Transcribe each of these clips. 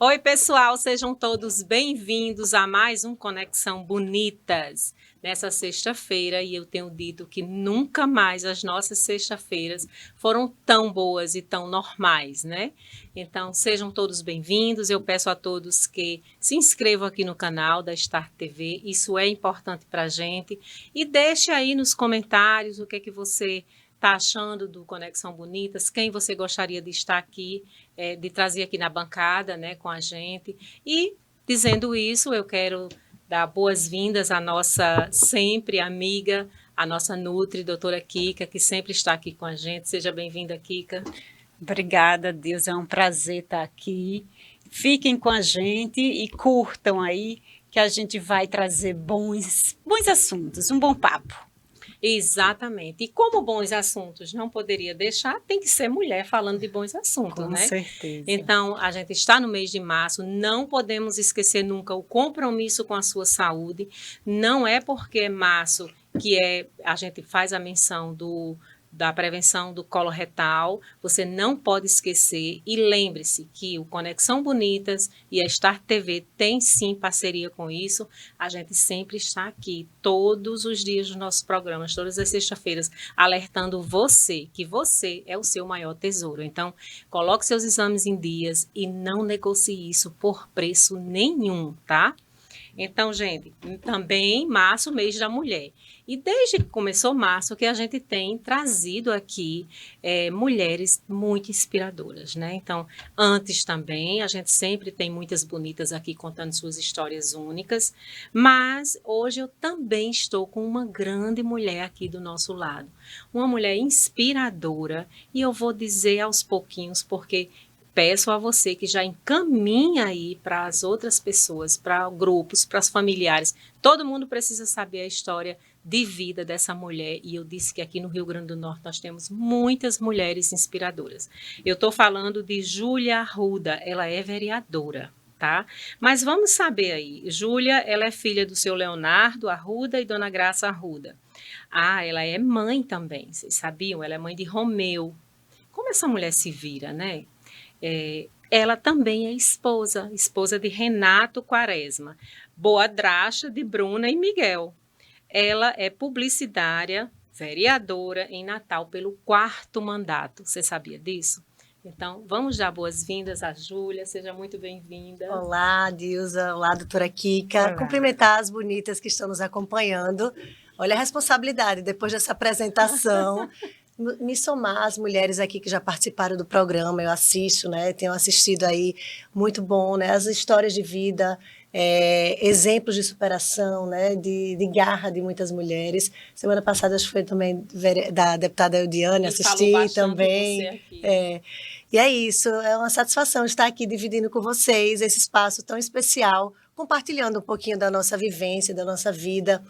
Oi, pessoal, sejam todos bem-vindos a mais um Conexão Bonitas. Nessa sexta-feira, e eu tenho dito que nunca mais as nossas sexta-feiras foram tão boas e tão normais, né? Então, sejam todos bem-vindos. Eu peço a todos que se inscrevam aqui no canal da Star TV, isso é importante para a gente. E deixe aí nos comentários o que é que você está achando do Conexão Bonitas, quem você gostaria de estar aqui, de trazer aqui na bancada, né, com a gente. E, dizendo isso, eu quero dar boas-vindas à nossa sempre amiga, a nossa Nutri, doutora Kika, que sempre está aqui com a gente. Seja bem-vinda, Kika. Obrigada, Deus, é um prazer estar aqui. Fiquem com a gente e curtam aí, que a gente vai trazer bons assuntos, um bom papo. Exatamente. E como bons assuntos não poderia deixar, tem que ser mulher falando de bons assuntos, Com né? certeza. Então, a gente está no mês de março, não podemos esquecer nunca o compromisso com a sua saúde. Não é porque é março que a gente faz a menção da prevenção do colo retal, você não pode esquecer. E lembre-se que o Conexão Bonitas e a Star TV tem sim parceria com isso. A gente sempre está aqui, todos os dias dos nossos programas, todas as sextas-feiras, alertando você que você é o seu maior tesouro. Então, coloque seus exames em dias e não negocie isso por preço nenhum, tá? Então, gente, também março, mês da mulher. E desde que começou março, que a gente tem trazido aqui mulheres muito inspiradoras, né? Então, antes também, a gente sempre tem muitas bonitas aqui contando suas histórias únicas, mas hoje eu também estou com uma grande mulher aqui do nosso lado. Uma mulher inspiradora, e eu vou dizer aos pouquinhos, porque peço a você que já encaminha aí para as outras pessoas, para grupos, para os familiares. Todo mundo precisa saber a história de vida dessa mulher. E eu disse que aqui no Rio Grande do Norte nós temos muitas mulheres inspiradoras. Eu estou falando de Júlia Arruda, ela é vereadora. Tá? Mas vamos saber aí, Júlia, ela é filha do seu Leonardo Arruda e dona Graça Arruda. Ah, ela é mãe também, vocês sabiam? Ela é mãe de Romeu. Como essa mulher se vira, né? Ela também é esposa de Renato Quaresma, boadrasta de Bruna e Miguel. Ela é publicitária, vereadora em Natal pelo 4º mandato. Você sabia disso? Então, vamos dar boas-vindas à Júlia. Seja muito bem-vinda. Olá, Dilza. Olá, doutora Kika. Olá. Cumprimentar as bonitas que estão nos acompanhando. Olha a responsabilidade, depois dessa apresentação, me somar às mulheres aqui que já participaram do programa. Eu assisto, né? Tenho assistido aí, muito bom, né? As histórias de vida, exemplos de superação, né? De garra de muitas mulheres. Semana passada acho que foi também da deputada Eudiane, assisti também. E é isso, é uma satisfação estar aqui dividindo com vocês esse espaço tão especial, compartilhando um pouquinho da nossa vivência, da nossa vida,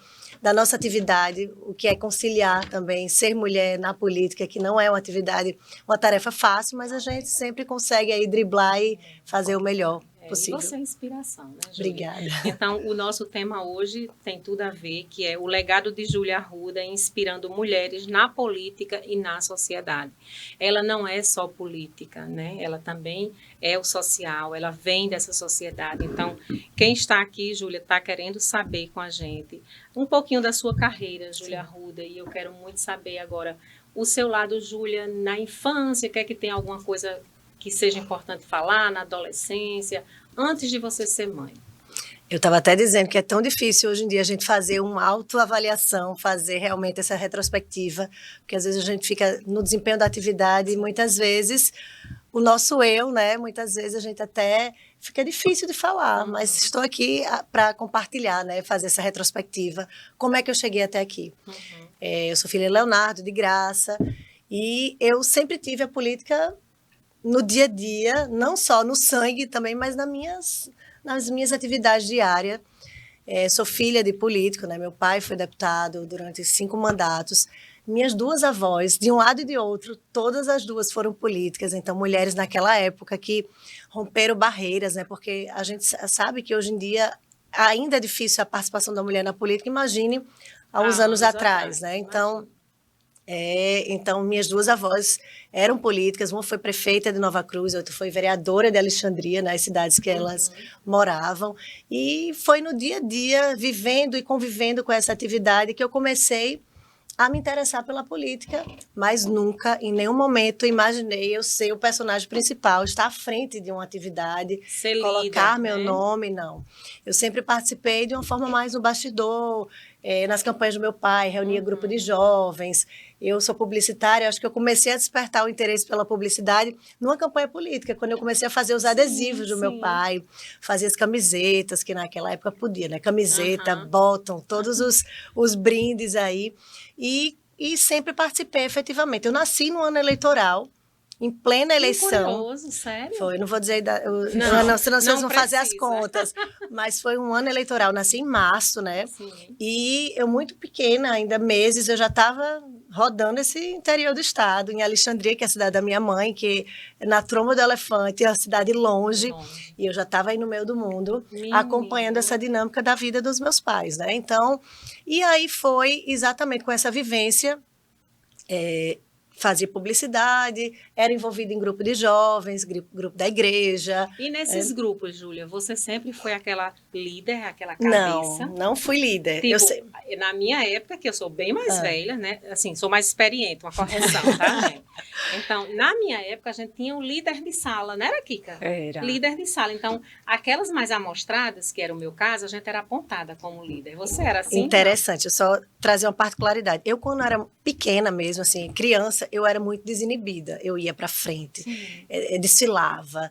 da nossa atividade, o que é conciliar também ser mulher na política, que não é uma atividade, uma tarefa fácil, mas a gente sempre consegue aí driblar e fazer o melhor possível. E você é inspiração, né, Júlia? Obrigada. Então, o nosso tema hoje tem tudo a ver, que é o legado de Júlia Arruda inspirando mulheres na política e na sociedade. Ela não é só política, né? Ela também é o social, ela vem dessa sociedade. Então, quem está aqui, Júlia, está querendo saber com a gente um pouquinho da sua carreira, Júlia Arruda, e eu quero muito saber agora o seu lado, Júlia, na infância, quer que tenha alguma coisa que seja importante falar na adolescência, antes de você ser mãe? Eu estava até dizendo que é tão difícil hoje em dia a gente fazer uma autoavaliação, fazer realmente essa retrospectiva, porque às vezes a gente fica no desempenho da atividade e muitas vezes o nosso eu, né? Muitas vezes a gente até fica difícil de falar, mas estou aqui para compartilhar, né? Fazer essa retrospectiva. Como é que eu cheguei até aqui? Eu sou filha de Leonardo, de Graça, e eu sempre tive a política no dia a dia, não só no sangue também, mas nas minhas atividades diárias. Sou filha de político, né? Meu pai foi deputado durante 5 mandatos. Minhas 2 avós, de um lado e de outro, todas as 2 foram políticas. Então, mulheres naquela época que romperam barreiras, né? Porque a gente sabe que hoje em dia ainda é difícil a participação da mulher na política. Imagine há uns anos atrás, né? Então, Então, minhas duas avós eram políticas, uma foi prefeita de Nova Cruz, outra foi vereadora de Alexandria, nas cidades que elas moravam, e foi no dia a dia, vivendo e convivendo com essa atividade, que eu comecei a me interessar pela política, mas nunca, em nenhum momento, imaginei eu ser o personagem principal, estar à frente de uma atividade, colocar meu nome, não. Eu sempre participei de uma forma mais no bastidor, nas campanhas do meu pai, reunia grupo de jovens. Eu sou publicitária, acho que eu comecei a despertar o interesse pela publicidade numa campanha política, quando eu comecei a fazer os adesivos do meu pai, fazia as camisetas, que naquela época podia, né? Camiseta, bottom, todos os brindes aí. E sempre participei, efetivamente. Eu nasci no ano eleitoral, em plena eleição. Curioso, sério? Foi, não vou dizer, senão vocês vão fazer as contas. Mas foi um ano eleitoral, nasci em março, né? Sim. E eu muito pequena, ainda meses, eu já estava rodando esse interior do estado, em Alexandria, que é a cidade da minha mãe, que é na Tromba do Elefante, é uma cidade longe. E eu já estava aí no meio do mundo, acompanhando essa dinâmica da vida dos meus pais, né? Então, e aí foi exatamente com essa vivência, fazia publicidade, era envolvida em grupo de jovens, grupo da igreja. E nesses grupos, Júlia, você sempre foi aquela líder, aquela cabeça? Não fui líder. Tipo, na minha época, que eu sou bem mais velha, né? Assim, sou mais experiente, uma correção, tá, gente? Então, na minha época, a gente tinha um líder de sala, não era, Kika? Era. Líder de sala. Então, aquelas mais amostradas, que era o meu caso, a gente era apontada como líder. Você era assim? Interessante, eu só trazer uma particularidade. Eu, quando era pequena mesmo, assim, criança, eu era muito desinibida. Eu ia para frente, desfilava,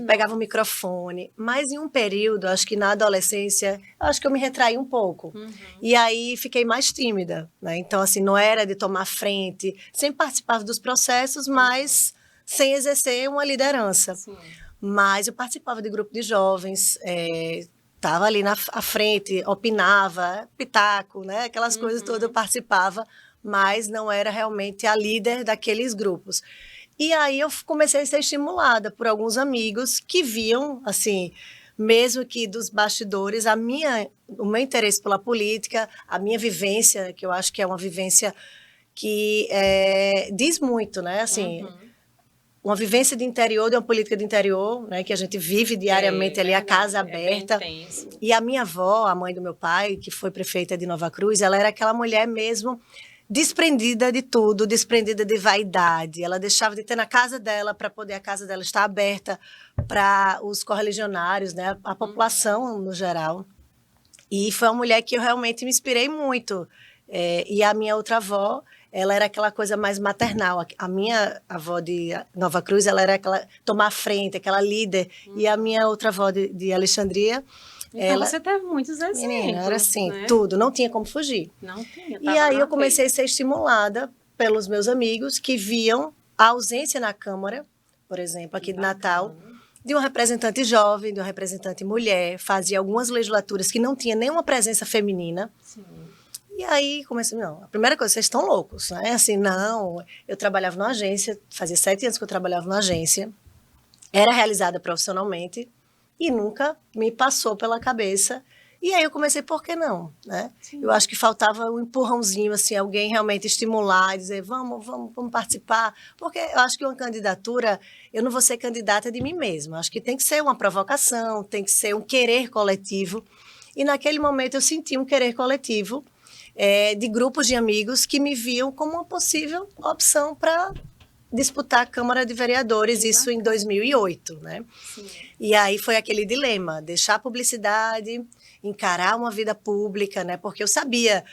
pegava o microfone. Mas em um período, acho que na adolescência, acho que eu me retraí um pouco. E aí fiquei mais tímida, né? Então, assim, não era de tomar frente. Sempre participava dos processos, mas sem exercer uma liderança. Sim. Mas eu participava de grupo de jovens, estava ali à frente, opinava, pitaco, né? Aquelas coisas todas eu participava, mas não era realmente a líder daqueles grupos. E aí eu comecei a ser estimulada por alguns amigos que viam, assim, mesmo que dos bastidores, o meu interesse pela política, a minha vivência, que eu acho que é uma vivência que diz muito, né? Assim, uma vivência de interior, de uma política de interior, né, que a gente vive diariamente ali, a casa aberta. E a minha avó, a mãe do meu pai, que foi prefeita de Nova Cruz, ela era aquela mulher mesmo desprendida de tudo, desprendida de vaidade. Ela deixava de ter na casa dela para poder a casa dela estar aberta para os correligionários, né, a população no geral. E foi uma mulher que eu realmente me inspirei muito. E a minha outra avó, ela era aquela coisa mais maternal. A minha avó de Nova Cruz, ela era aquela tomar a frente, aquela líder. E a minha outra avó de Alexandria, então você teve muitos exemplos. Menina, era assim, né? Tudo, não tinha como fugir. Não tinha. E aí eu comecei a ser estimulada pelos meus amigos que viam a ausência na Câmara, por exemplo, aqui de Natal, de uma representante jovem, de uma representante mulher, fazia algumas legislaturas que não tinha nenhuma presença feminina. Sim. E aí comecei, não, a primeira coisa, vocês estão loucos, né? Assim, não, eu trabalhava numa agência, fazia 7 anos que eu trabalhava numa agência, era realizada profissionalmente e nunca me passou pela cabeça. E aí eu comecei, por que não, né? Eu acho que faltava um empurrãozinho, assim, alguém realmente estimular, dizer, vamos participar, porque eu acho que uma candidatura, eu não vou ser candidata de mim mesma, acho que tem que ser uma provocação, tem que ser um querer coletivo, e naquele momento eu senti um querer coletivo, de grupos de amigos que me viam como uma possível opção para disputar a Câmara de Vereadores, isso em 2008, né? Sim. E aí foi aquele dilema, deixar a publicidade, encarar uma vida pública, né? Porque eu sabia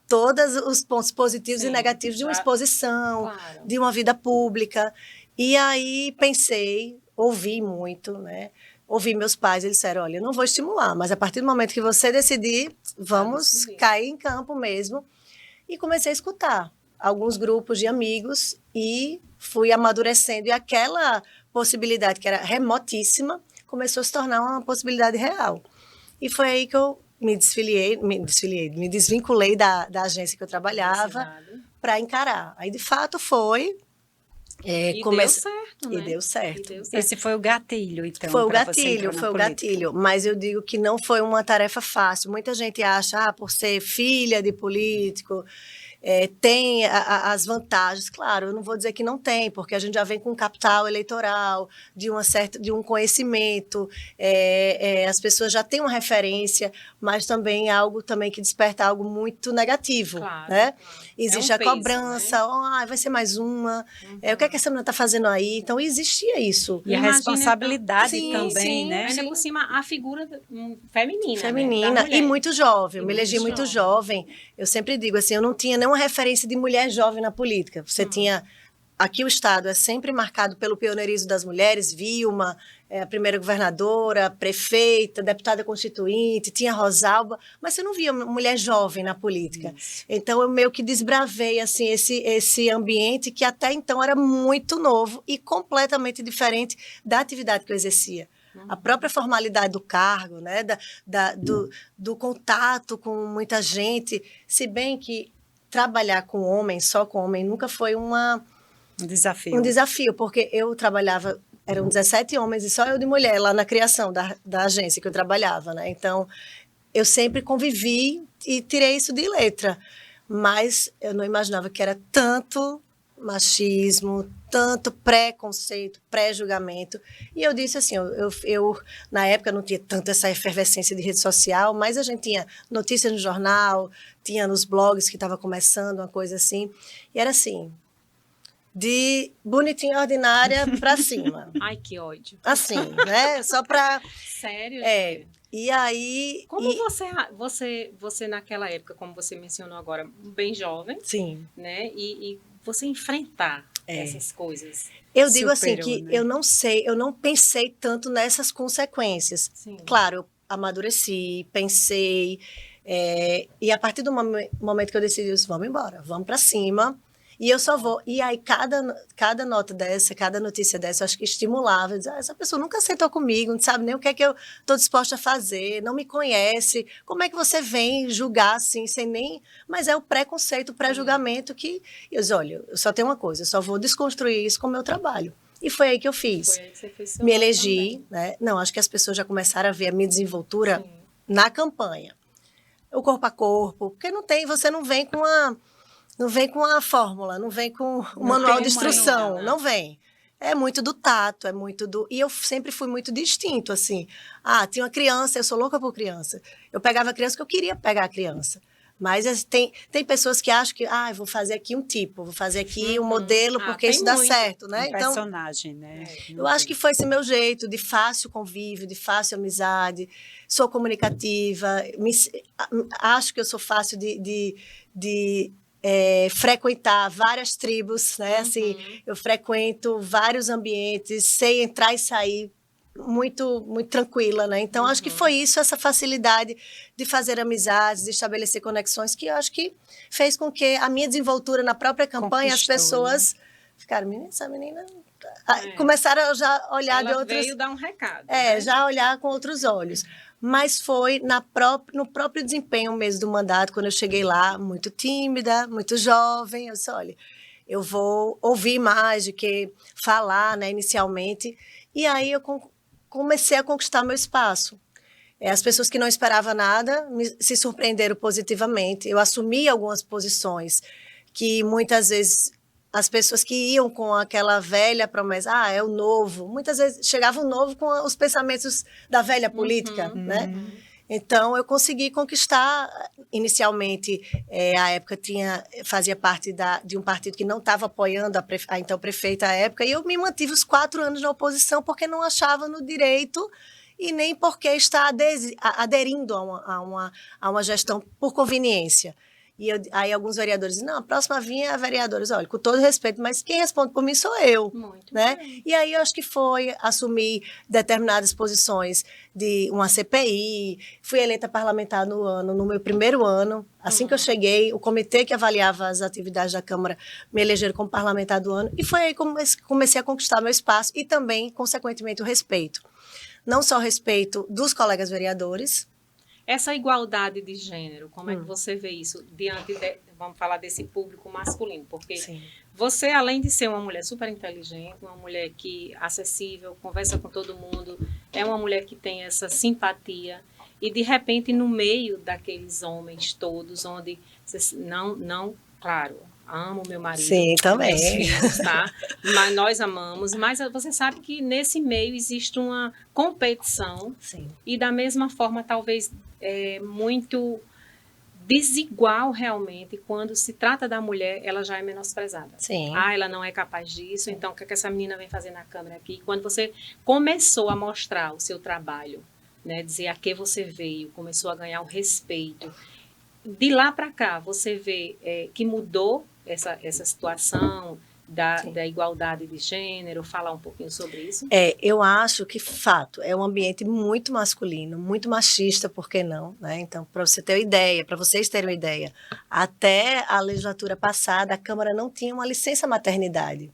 todos os pontos positivos e negativos de uma exposição, de uma vida pública. E aí pensei, ouvi muito, né? Ouvi meus pais, eles disseram, olha, eu não vou estimular, mas a partir do momento que você decidir, vamos cair em campo mesmo. E comecei a escutar alguns grupos de amigos e fui amadurecendo. E aquela possibilidade que era remotíssima começou a se tornar uma possibilidade real. E foi aí que eu me desvinculei da agência que eu trabalhava para encarar. Aí, de fato, foi E deu certo, né? E deu certo. E deu certo. Esse foi o gatilho, então. Foi o pra você gatilho, entrar na foi o política. gatilho. Mas eu digo que não foi uma tarefa fácil. Muita gente acha, por ser filha de político, tem as vantagens. Claro, eu não vou dizer que não tem, porque a gente já vem com capital eleitoral, de um conhecimento, as pessoas já têm uma referência, mas também algo também que desperta algo muito negativo, Claro, né? claro. Existe É um a peso, cobrança, vai ser mais uma, o que é que essa menina está fazendo aí? Então, existia isso. E a Imagina, responsabilidade Sim, também, sim, né? Ainda por cima, a figura feminina, Feminina, né? Da mulher. e muito jovem. E Eu me elegi muito muito jovem. Eu sempre digo assim, eu não tinha nenhuma referência de mulher jovem na política. Você tinha... Aqui o Estado é sempre marcado pelo pioneirismo das mulheres, Vilma, a primeira governadora, prefeita, deputada constituinte, tinha Rosalba, mas você não via mulher jovem na política. Isso. Então, eu meio que desbravei assim, esse ambiente que até então era muito novo e completamente diferente da atividade que eu exercia. A própria formalidade do cargo, né? do contato com muita gente, se bem que trabalhar com homem, só com homem, nunca foi um desafio, porque eu trabalhava, eram 17 homens e só eu de mulher lá na criação da agência que eu trabalhava, né? Então, eu sempre convivi e tirei isso de letra, mas eu não imaginava que era tanto machismo, tanto preconceito, pré-julgamento. E eu disse assim, eu na época não tinha tanto essa efervescência de rede social, mas a gente tinha notícias no jornal, tinha nos blogs que estava começando, uma coisa assim, e era assim, de bonitinha ordinária para cima. Ai, que ódio. Assim, né? Só para... Sério? E aí... Como você naquela época, como você mencionou agora, bem jovem, Sim. né? E você enfrentar essas coisas. Eu digo assim Superou, que né? eu não sei, eu não pensei tanto nessas consequências. Sim. Claro, eu amadureci, pensei, e a partir do momento que eu decidi, eu disse, vamos embora, vamos para cima. E eu só vou. E aí, cada nota dessa, cada notícia dessa, eu acho que estimulava. Eu dizia, essa pessoa nunca sentou comigo, não sabe nem o que é que eu estou disposta a fazer, não me conhece. Como é que você vem julgar assim, sem nem... Mas é o preconceito, o pré-julgamento que... Eu disse, olha, eu só tenho uma coisa, eu só vou desconstruir isso com o meu trabalho. E foi aí que eu fiz. Foi aí que você fez seu Me nome elegi, também. né? Não, acho que as pessoas já começaram a ver a minha desenvoltura Sim. na campanha. O corpo a corpo, porque você não vem com a fórmula, não vem com o manual tem de um instrução, manual, né? não vem. É muito do tato, é muito do... E eu sempre fui muito distinto, assim. Tinha uma criança, eu sou louca por criança. Eu pegava a criança porque eu queria pegar a criança. Mas tem pessoas que acham que, eu vou fazer aqui um tipo, vou fazer aqui um modelo, porque tem isso dá muito. certo, né? Um personagem, né? Eu acho que foi esse meu jeito, de fácil convívio, de fácil amizade. Sou comunicativa, acho que eu sou fácil de frequentar várias tribos, né? Assim, eu frequento vários ambientes, sei entrar e sair muito, muito tranquila, né? Então, acho que foi isso, essa facilidade de fazer amizades, de estabelecer conexões, que eu acho que fez com que a minha desenvoltura na própria campanha, as Conquistou, pessoas ficaram, essa menina... Começaram a já olhar Ela de outros... veio dar um recado. Né? já olhar com outros olhos. Mas foi no próprio desempenho mesmo do mandato, quando eu cheguei lá, muito tímida, muito jovem, eu disse, olha, eu vou ouvir mais do que falar, né, inicialmente. E aí eu comecei a conquistar meu espaço. As pessoas que não esperavam nada se surpreenderam positivamente. Eu assumi algumas posições que muitas vezes as pessoas que iam com aquela velha promessa, é o novo, muitas vezes chegava o novo com os pensamentos da velha política, né? Então, eu consegui conquistar, inicialmente, a época fazia parte de um partido que não estava apoiando a então prefeita à época, e eu me mantive os 4 anos na oposição porque não achava no direito e nem porque está aderindo a uma gestão por conveniência. E aí alguns vereadores dizem, não, a próxima vinha vereadores, olha, com todo respeito, mas quem responde por mim sou eu. Muito né? bem. E aí eu acho que foi assumir determinadas posições de uma CPI, fui eleita parlamentar no meu primeiro ano, assim que eu cheguei, o comitê que avaliava as atividades da Câmara me elegeram como parlamentar do ano, e foi aí que comecei a conquistar meu espaço e também, consequentemente, o respeito. Não só o respeito dos colegas vereadores, Essa igualdade de gênero, como é que você vê isso diante vamos falar desse público masculino? Porque Sim. você, além de ser uma mulher super inteligente, uma mulher que acessível, conversa com todo mundo, é uma mulher que tem essa simpatia, e de repente no meio daqueles homens todos, onde você, não, claro, amo meu marido, Sim, também. meus filhos, tá? Mas nós amamos, mas você sabe que nesse meio existe uma competição. Sim. E da mesma forma, talvez muito desigual realmente, quando se trata da mulher, ela já é menosprezada. Sim. Ah, ela não é capaz disso, então o que essa menina vem fazer na câmera aqui? Quando você começou a mostrar o seu trabalho, né, dizer a que você veio, começou a ganhar o respeito, de lá para cá, você vê que mudou essa situação da igualdade de gênero, falar um pouquinho sobre isso? Eu acho que, fato, é um ambiente muito masculino, muito machista, por que não? Né? Então, para você ter uma ideia, para vocês terem uma ideia, até a legislatura passada, a Câmara não tinha uma licença maternidade,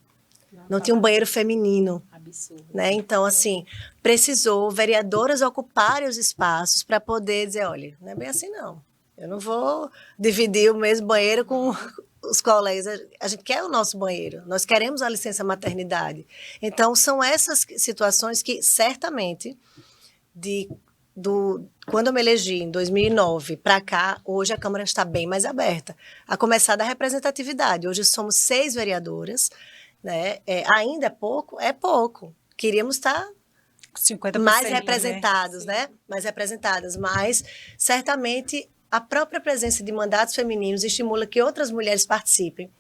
não tinha um banheiro feminino. Absurdo. Né? Então, assim, precisou vereadoras ocuparem os espaços para poder dizer, olha, não é bem assim não, eu não vou dividir o mesmo banheiro com os colegas, a gente quer o nosso banheiro, nós queremos a licença maternidade. Então, são essas situações que, certamente, quando eu me elegi, em 2009, para cá, hoje a Câmara está bem mais aberta, a começar da representatividade. Hoje somos 6 vereadoras, né? Ainda é pouco? É pouco. Queríamos estar 50%, mais representados, né? né? Mais representadas, mas certamente a própria presença de mandatos femininos estimula que outras mulheres participem.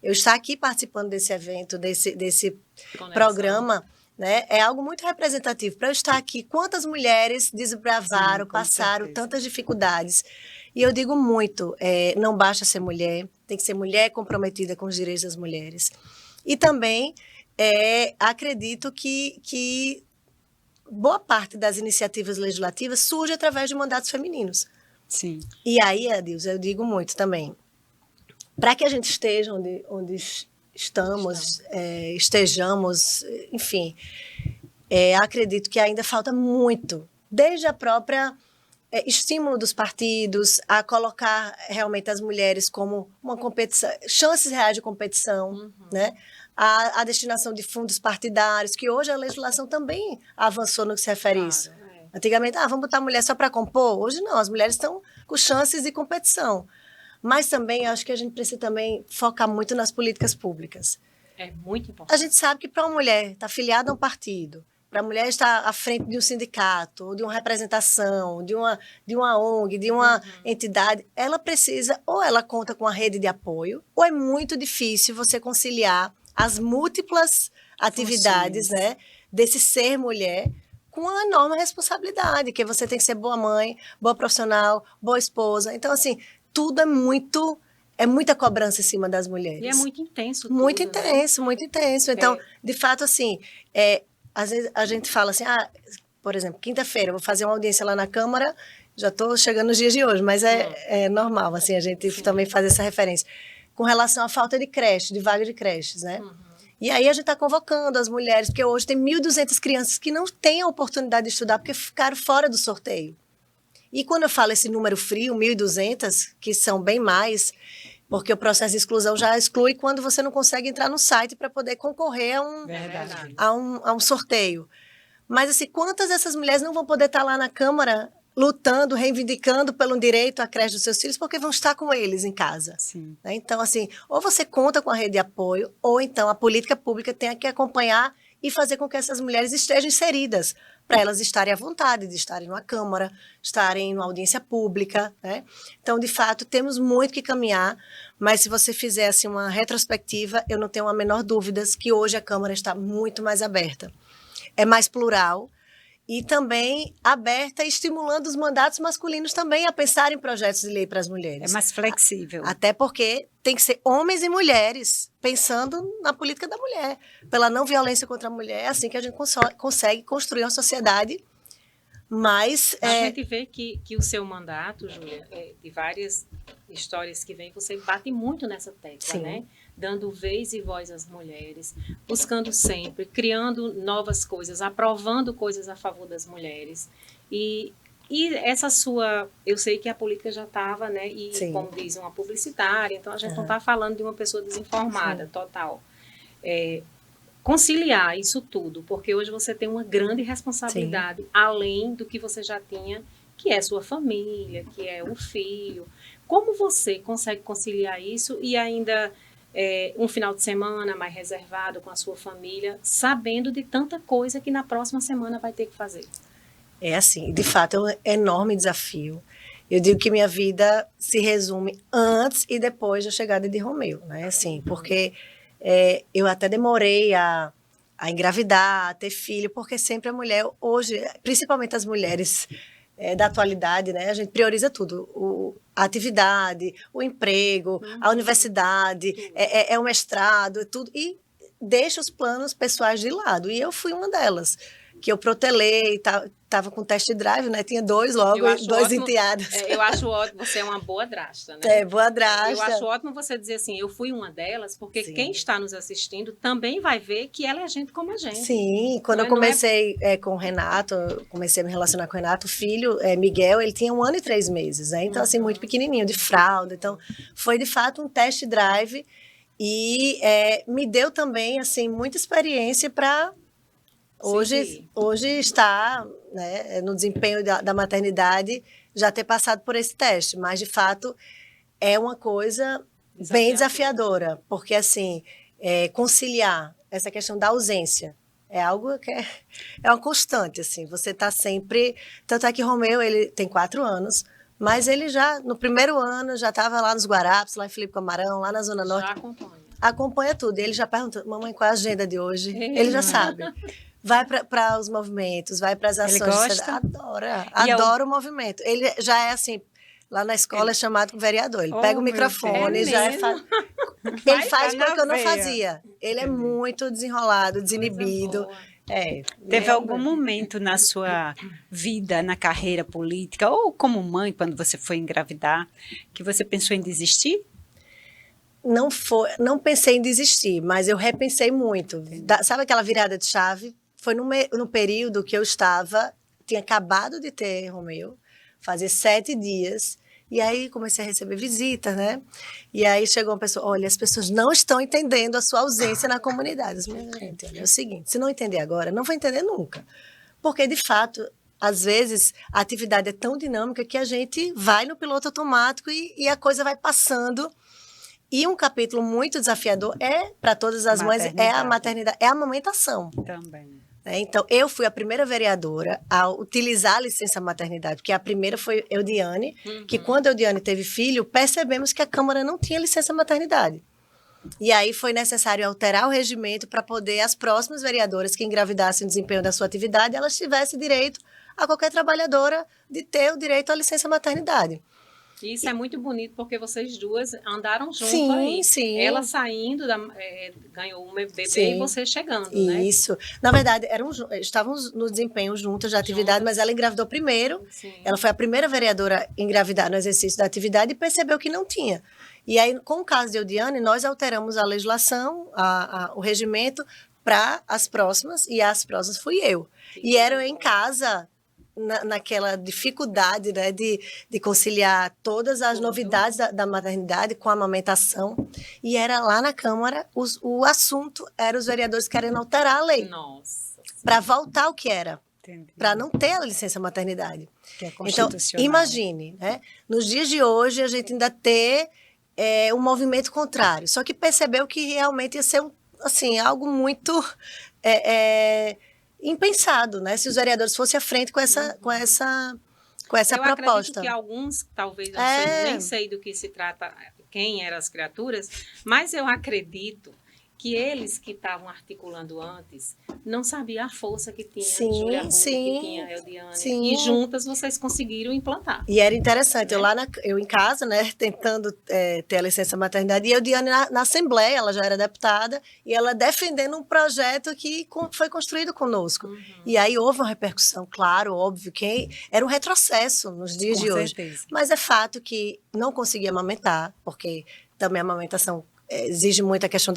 Eu estar aqui participando desse evento, desse programa, né, é algo muito representativo. Para eu estar aqui, quantas mulheres desbravaram, passaram tantas dificuldades. E eu digo muito, não basta ser mulher, tem que ser mulher comprometida com os direitos das mulheres. E também acredito que boa parte das iniciativas legislativas surge através de mandatos femininos. Sim. E aí, Adilson, eu digo muito também, para que a gente esteja onde estejamos, enfim, acredito que ainda falta muito, desde a própria estímulo dos partidos a colocar realmente as mulheres como uma competição, chances reais de competição, né? A destinação de fundos partidários, que hoje a legislação também avançou no que se refere a isso. Antigamente, vamos botar a mulher só para compor? Hoje não, as mulheres estão com chances de competição. Mas também, acho que a gente precisa também focar muito nas políticas públicas. É muito importante. A gente sabe que para uma mulher estar afiliada a um partido, para a mulher estar à frente de um sindicato, ou de uma representação, de uma ONG, de uma entidade, ela precisa, ou ela conta com a rede de apoio, ou é muito difícil você conciliar as múltiplas atividades, né, desse ser mulher, com uma enorme responsabilidade, que você tem que ser boa mãe, boa profissional, boa esposa. Então, assim, tudo é muita cobrança em cima das mulheres. E é muito intenso. Muito tudo, intenso, né? muito intenso. Então, de fato, assim, às vezes a gente fala assim, por exemplo, quinta-feira, eu vou fazer uma audiência lá na Câmara, já estou chegando nos dias de hoje, mas é normal, assim, a gente também faz essa referência. Com relação à falta de creche, de vaga de creches, né? E aí a gente está convocando as mulheres, porque hoje tem 1.200 crianças que não têm a oportunidade de estudar porque ficaram fora do sorteio. E quando eu falo esse número frio, 1.200, que são bem mais, porque o processo de exclusão já exclui quando você não consegue entrar no site para poder concorrer a um sorteio. Mas, assim, quantas dessas mulheres não vão poder estar lá na Câmara lutando, reivindicando pelo direito à creche dos seus filhos, porque vão estar com eles em casa. Sim. Né? Então, assim, ou você conta com a rede de apoio, ou então a política pública tem que acompanhar e fazer com que essas mulheres estejam inseridas, para elas estarem à vontade de estarem numa Câmara, estarem numa audiência pública, né? Então, de fato, temos muito que caminhar, mas se você fizer assim, uma retrospectiva, eu não tenho a menor dúvida que hoje a Câmara está muito mais aberta. É mais plural, e também aberta e estimulando os mandatos masculinos também a pensar em projetos de lei para as mulheres. É mais flexível. Até porque tem que ser homens e mulheres pensando na política da mulher, pela não violência contra a mulher. É assim que a gente consegue construir uma sociedade mais... A gente vê que o seu mandato, Júlia, de várias histórias que vem, você bate muito nessa tecla, né? Dando vez e voz às mulheres, buscando sempre, criando novas coisas, aprovando coisas a favor das mulheres. E E essa sua, eu sei que a política já estava, né? E Sim. como diz uma publicitária, então a gente não está falando de uma pessoa desinformada, total. Conciliar isso tudo, porque hoje você tem uma grande responsabilidade, além do que você já tinha, que é sua família, que é o filho. Como você consegue conciliar isso e ainda um final de semana mais reservado com a sua família, sabendo de tanta coisa que na próxima semana vai ter que fazer? É assim, de fato, é um enorme desafio. Eu digo que minha vida se resume antes e depois da chegada de Romeu, né? Assim, porque eu até demorei a engravidar, a ter filho, porque sempre a mulher, hoje, principalmente as mulheres da atualidade, né? A gente prioriza tudo, a atividade, o emprego, a universidade, o mestrado, tudo, e deixa os planos pessoais de lado. E eu fui uma delas, que eu protelei, estava com test drive, né? Tinha dois enteados. Eu acho ótimo, você é uma boa drasta, né? Boa drasta. Eu acho ótimo você dizer assim, eu fui uma delas, porque quem está nos assistindo também vai ver que ela é gente como a gente. Sim, quando eu comecei com o Renato, comecei a me relacionar com o Renato, o filho, Miguel, ele tinha 1 ano e 3 meses, né? Então, assim, muito pequenininho, de fralda. Então, foi de fato um test drive e me deu também, assim, muita experiência para hoje estar, né, no desempenho da maternidade, já ter passado por esse teste, mas de fato é uma coisa bem desafiadora, porque assim, conciliar essa questão da ausência é algo que é uma constante, assim, você está sempre, tanto é que Romeu, ele tem 4 anos, mas ele já, no primeiro ano, já estava lá nos Guarapes, lá em Felipe Camarão, lá na Zona Norte. Já acompanha tudo, ele já pergunta, mamãe, qual é a agenda de hoje? Ele já sabe. Vai para os movimentos, vai para as ações. Ele gosta? Adora o movimento. Ele já é assim, lá na escola é chamado como vereador. Ele pega o microfone, ele faz coisa que eu não fazia. Ele é muito desenrolado, desinibido. Teve algum momento na sua vida, na carreira política, ou como mãe, quando você foi engravidar, que você pensou em desistir? Não pensei em desistir, mas eu repensei muito. Sabe aquela virada de chave? Foi no período que eu tinha acabado de ter Romeu, fazia 7 dias, e aí comecei a receber visitas, né? E aí chegou uma pessoa, olha, as pessoas não estão entendendo a sua ausência na comunidade. Gente, olha, é o seguinte, se não entender agora, não vai entender nunca. Porque, de fato, às vezes, a atividade é tão dinâmica que a gente vai no piloto automático e a coisa vai passando. E um capítulo muito desafiador para todas as mães é a maternidade, é a amamentação. Também. Então, eu fui a primeira vereadora a utilizar a licença maternidade, porque a primeira foi Eudiane, que quando Eudiane teve filho, percebemos que a Câmara não tinha licença maternidade. E aí foi necessário alterar o regimento para poder as próximas vereadoras que engravidassem o desempenho da sua atividade, elas tivessem direito a qualquer trabalhadora de ter o direito à licença maternidade. Isso é muito bonito, porque vocês duas andaram juntas aí. Sim. Ela saindo, ganhou um bebê e você chegando, né? Isso. Na verdade, estávamos no desempenho juntas da atividade, mas ela engravidou primeiro. Sim. Ela foi a primeira vereadora a engravidar no exercício da atividade e percebeu que não tinha. E aí, com o caso de Eudiane, nós alteramos a legislação, o regimento, para as próximas, e as próximas fui eu. E era em casa, naquela dificuldade, né, de conciliar todas as novidades da maternidade com a amamentação, e era lá na Câmara, o assunto era os vereadores querendo alterar a lei para voltar ao que era, para não ter a licença maternidade. Que é então, imagine, né, nos dias de hoje a gente ainda ter um movimento contrário, só que percebeu que realmente ia ser assim, algo muito impensado, né? Se os vereadores fossem à frente com essa proposta. Eu acredito que alguns, talvez, nem sei do que se trata, quem eram as criaturas, mas eu acredito que eles que estavam articulando antes não sabiam a força que tinha Júlia Ruth, que tinha Eudiane, e juntas vocês conseguiram implantar. E era interessante, eu em casa, né, tentando ter a licença maternidade, e a Eudiane na Assembleia, ela já era deputada, e ela defendendo um projeto que foi construído conosco. E aí houve uma repercussão, claro, óbvio, que era um retrocesso nos dias de hoje. Mas é fato que não conseguia amamentar, porque também a amamentação exige muito a questão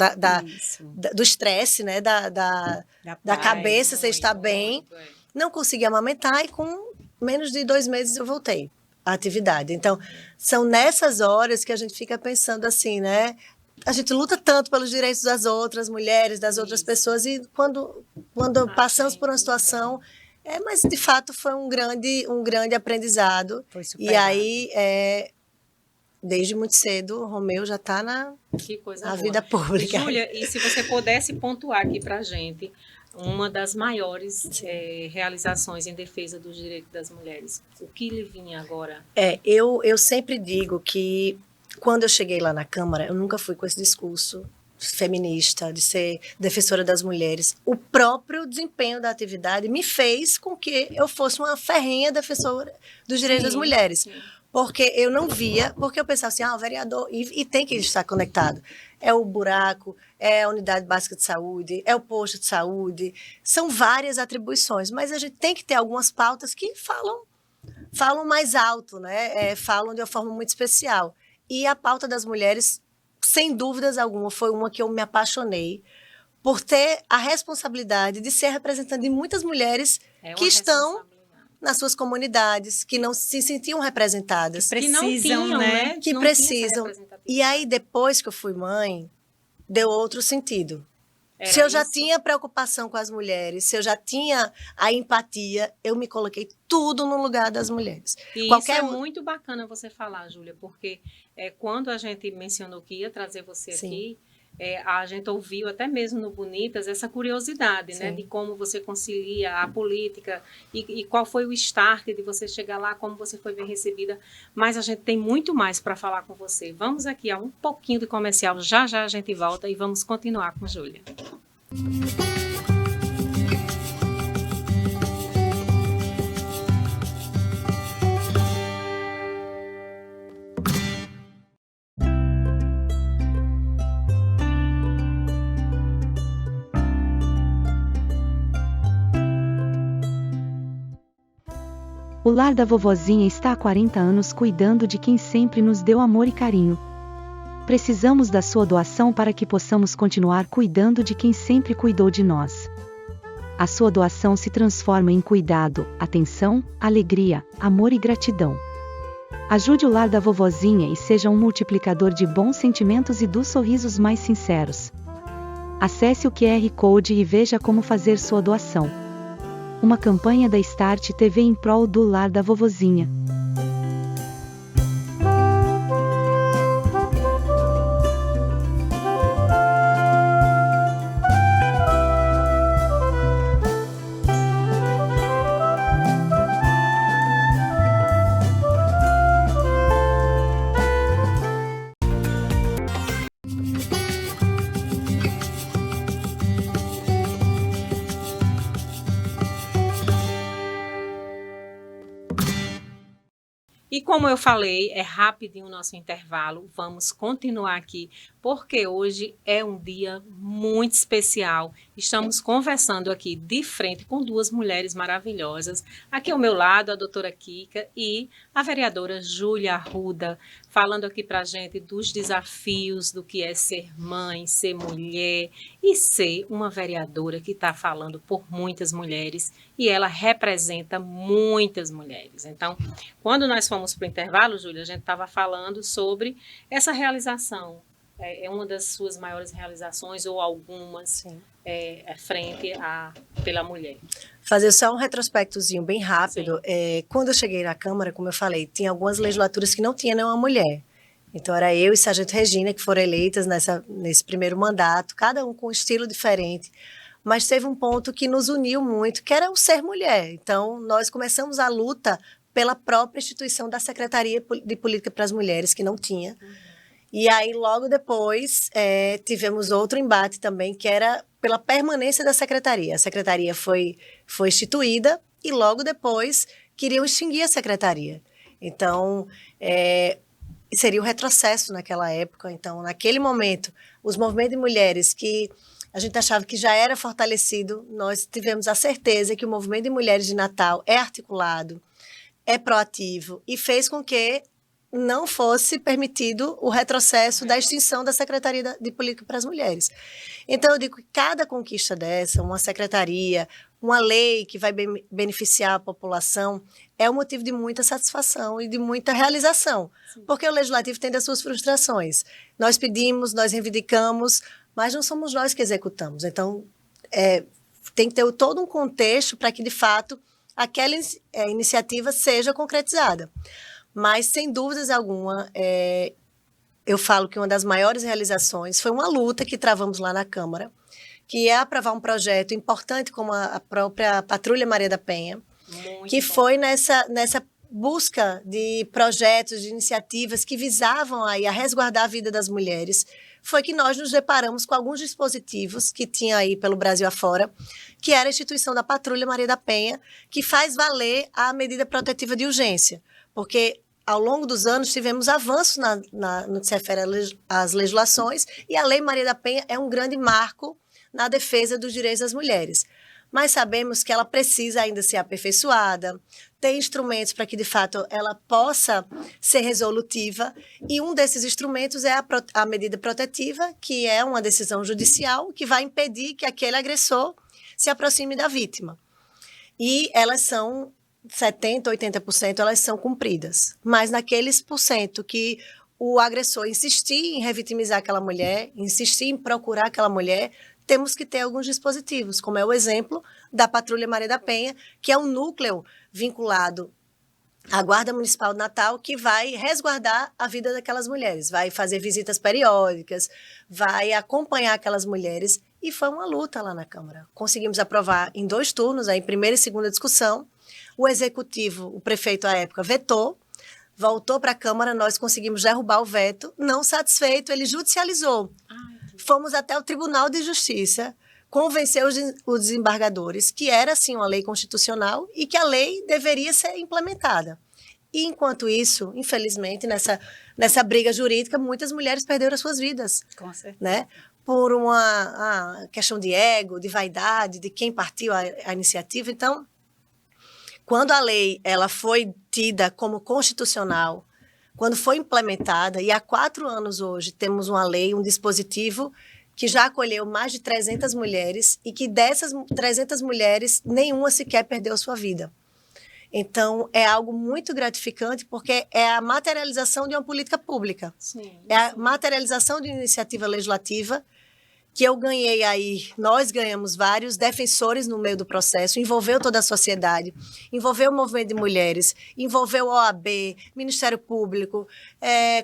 do estresse, né? Da cabeça, você está bem. Não conseguia amamentar e com menos de 2 meses eu voltei à atividade. Então, são nessas horas que a gente fica pensando assim, né? A gente luta tanto pelos direitos das outras mulheres, das outras pessoas, e quando passamos por uma situação, mas de fato foi um grande aprendizado. Foi E superado. aí, desde muito cedo, o Romeu já está na boa. vida pública. Júlia, e se você pudesse pontuar aqui para a gente uma das maiores realizações em defesa dos direitos das mulheres, o que lhe vinha agora? Eu sempre digo que quando eu cheguei lá na Câmara, eu nunca fui com esse discurso feminista, de ser defensora das mulheres. O próprio desempenho da atividade me fez com que eu fosse uma ferrenha defensora dos direitos das mulheres. Sim. Porque eu não via, porque eu pensava assim, o vereador, e tem que estar conectado. É o buraco, é a unidade básica de saúde, é o posto de saúde, são várias atribuições, mas a gente tem que ter algumas pautas que falam mais alto, né? Falam de uma forma muito especial. E a pauta das mulheres, sem dúvidas alguma, foi uma que eu me apaixonei por ter a responsabilidade de ser representante de muitas mulheres que estão nas suas comunidades, que não se sentiam representadas. Que precisam, né? Que precisam. E aí, depois que eu fui mãe, deu outro sentido. Se eu já tinha preocupação com as mulheres, se eu já tinha a empatia, eu me coloquei tudo no lugar das mulheres. E isso é muito bacana você falar, Júlia, porque quando a gente mencionou que ia trazer você aqui, a gente ouviu até mesmo no Bonitas essa curiosidade, né, de como você concilia a política e qual foi o start de você chegar lá, como você foi bem recebida, mas a gente tem muito mais para falar com você. Vamos aqui a um pouquinho de comercial, já a gente volta e vamos continuar com Júlia. O Lar da Vovozinha está há 40 anos cuidando de quem sempre nos deu amor e carinho. Precisamos da sua doação para que possamos continuar cuidando de quem sempre cuidou de nós. A sua doação se transforma em cuidado, atenção, alegria, amor e gratidão. Ajude o Lar da Vovozinha e seja um multiplicador de bons sentimentos e dos sorrisos mais sinceros. Acesse o QR Code e veja como fazer sua doação. Uma campanha da Start TV em prol do Lar da Vovozinha. E como eu falei, é rapidinho o nosso intervalo, vamos continuar aqui, porque hoje é um dia muito especial. Estamos conversando aqui de frente com duas mulheres maravilhosas. Aqui ao meu lado, a doutora Kika e a vereadora Júlia Arruda, falando aqui para a gente dos desafios do que é ser mãe, ser mulher e ser uma vereadora que está falando por muitas mulheres e ela representa muitas mulheres. Então, quando nós fomos para o intervalo, Júlia, a gente estava falando sobre essa realização. É uma das suas maiores realizações ou algumas frente pela mulher. Fazer só um retrospectozinho bem rápido. Quando eu cheguei na Câmara, como eu falei, tinha algumas legislaturas que não tinha nenhuma mulher. Então, era eu e Sargento Regina que foram eleitas nesse primeiro mandato, cada um com um estilo diferente. Mas teve um ponto que nos uniu muito, que era o ser mulher. Então, nós começamos a luta pela própria instituição da Secretaria de Política para as Mulheres, que não tinha. E aí, logo depois, tivemos outro embate também, que era pela permanência da secretaria. A secretaria foi instituída e logo depois queriam extinguir a secretaria. Então, seria um retrocesso naquela época. Então, naquele momento, os movimentos de mulheres que a gente achava que já era fortalecido, nós tivemos a certeza que o movimento de mulheres de Natal é articulado, é proativo e fez com que não fosse permitido o retrocesso da extinção da Secretaria de Política para as Mulheres. Então, eu digo que cada conquista dessa, uma secretaria, uma lei que vai beneficiar a população, é um motivo de muita satisfação e de muita realização, porque o Legislativo tem as suas frustrações. Nós pedimos, nós reivindicamos, mas não somos nós que executamos. Então, tem que ter todo um contexto para que, de fato, aquela iniciativa seja concretizada. Mas, sem dúvidas alguma, eu falo que uma das maiores realizações foi uma luta que travamos lá na Câmara, que é aprovar um projeto importante como a própria Patrulha Maria da Penha, que foi nessa busca de projetos, de iniciativas que visavam aí a resguardar a vida das mulheres, foi que nós nos deparamos com alguns dispositivos que tinha aí pelo Brasil afora, que era a instituição da Patrulha Maria da Penha, que faz valer a medida protetiva de urgência, porque ao longo dos anos tivemos avanços no que se refere às legislações, e a Lei Maria da Penha é um grande marco na defesa dos direitos das mulheres. Mas sabemos que ela precisa ainda ser aperfeiçoada, ter instrumentos para que, de fato, ela possa ser resolutiva, e um desses instrumentos é a medida protetiva, que é uma decisão judicial que vai impedir que aquele agressor se aproxime da vítima. E elas são 70%, 80%, elas são cumpridas. Mas naqueles % que o agressor insistir em revitimizar aquela mulher, insistir em procurar aquela mulher, temos que ter alguns dispositivos, como é o exemplo da Patrulha Maria da Penha, que é um núcleo vinculado à Guarda Municipal de Natal, que vai resguardar a vida daquelas mulheres, vai fazer visitas periódicas, vai acompanhar aquelas mulheres, e foi uma luta lá na Câmara. Conseguimos aprovar em 2 turnos, aí, em primeira e segunda discussão. O Executivo, o prefeito à época, vetou, voltou para a Câmara, nós conseguimos derrubar o veto, não satisfeito, ele judicializou. Fomos até o Tribunal de Justiça, convencer os desembargadores que era, sim, uma lei constitucional e que a lei deveria ser implementada. E, enquanto isso, infelizmente, nessa briga jurídica, muitas mulheres perderam as suas vidas. Com certeza. Né? Por uma questão de ego, de vaidade, de quem partiu a iniciativa. Então, quando a lei ela foi tida como constitucional, quando foi implementada, e há 4 anos hoje temos uma lei, um dispositivo que já acolheu mais de 300 mulheres e que dessas 300 mulheres, nenhuma sequer perdeu sua vida. Então, é algo muito gratificante porque é a materialização de uma política pública. Sim, é a materialização de uma iniciativa legislativa que eu ganhei aí, nós ganhamos vários defensores no meio do processo, envolveu toda a sociedade, envolveu o movimento de mulheres, envolveu o OAB, Ministério Público,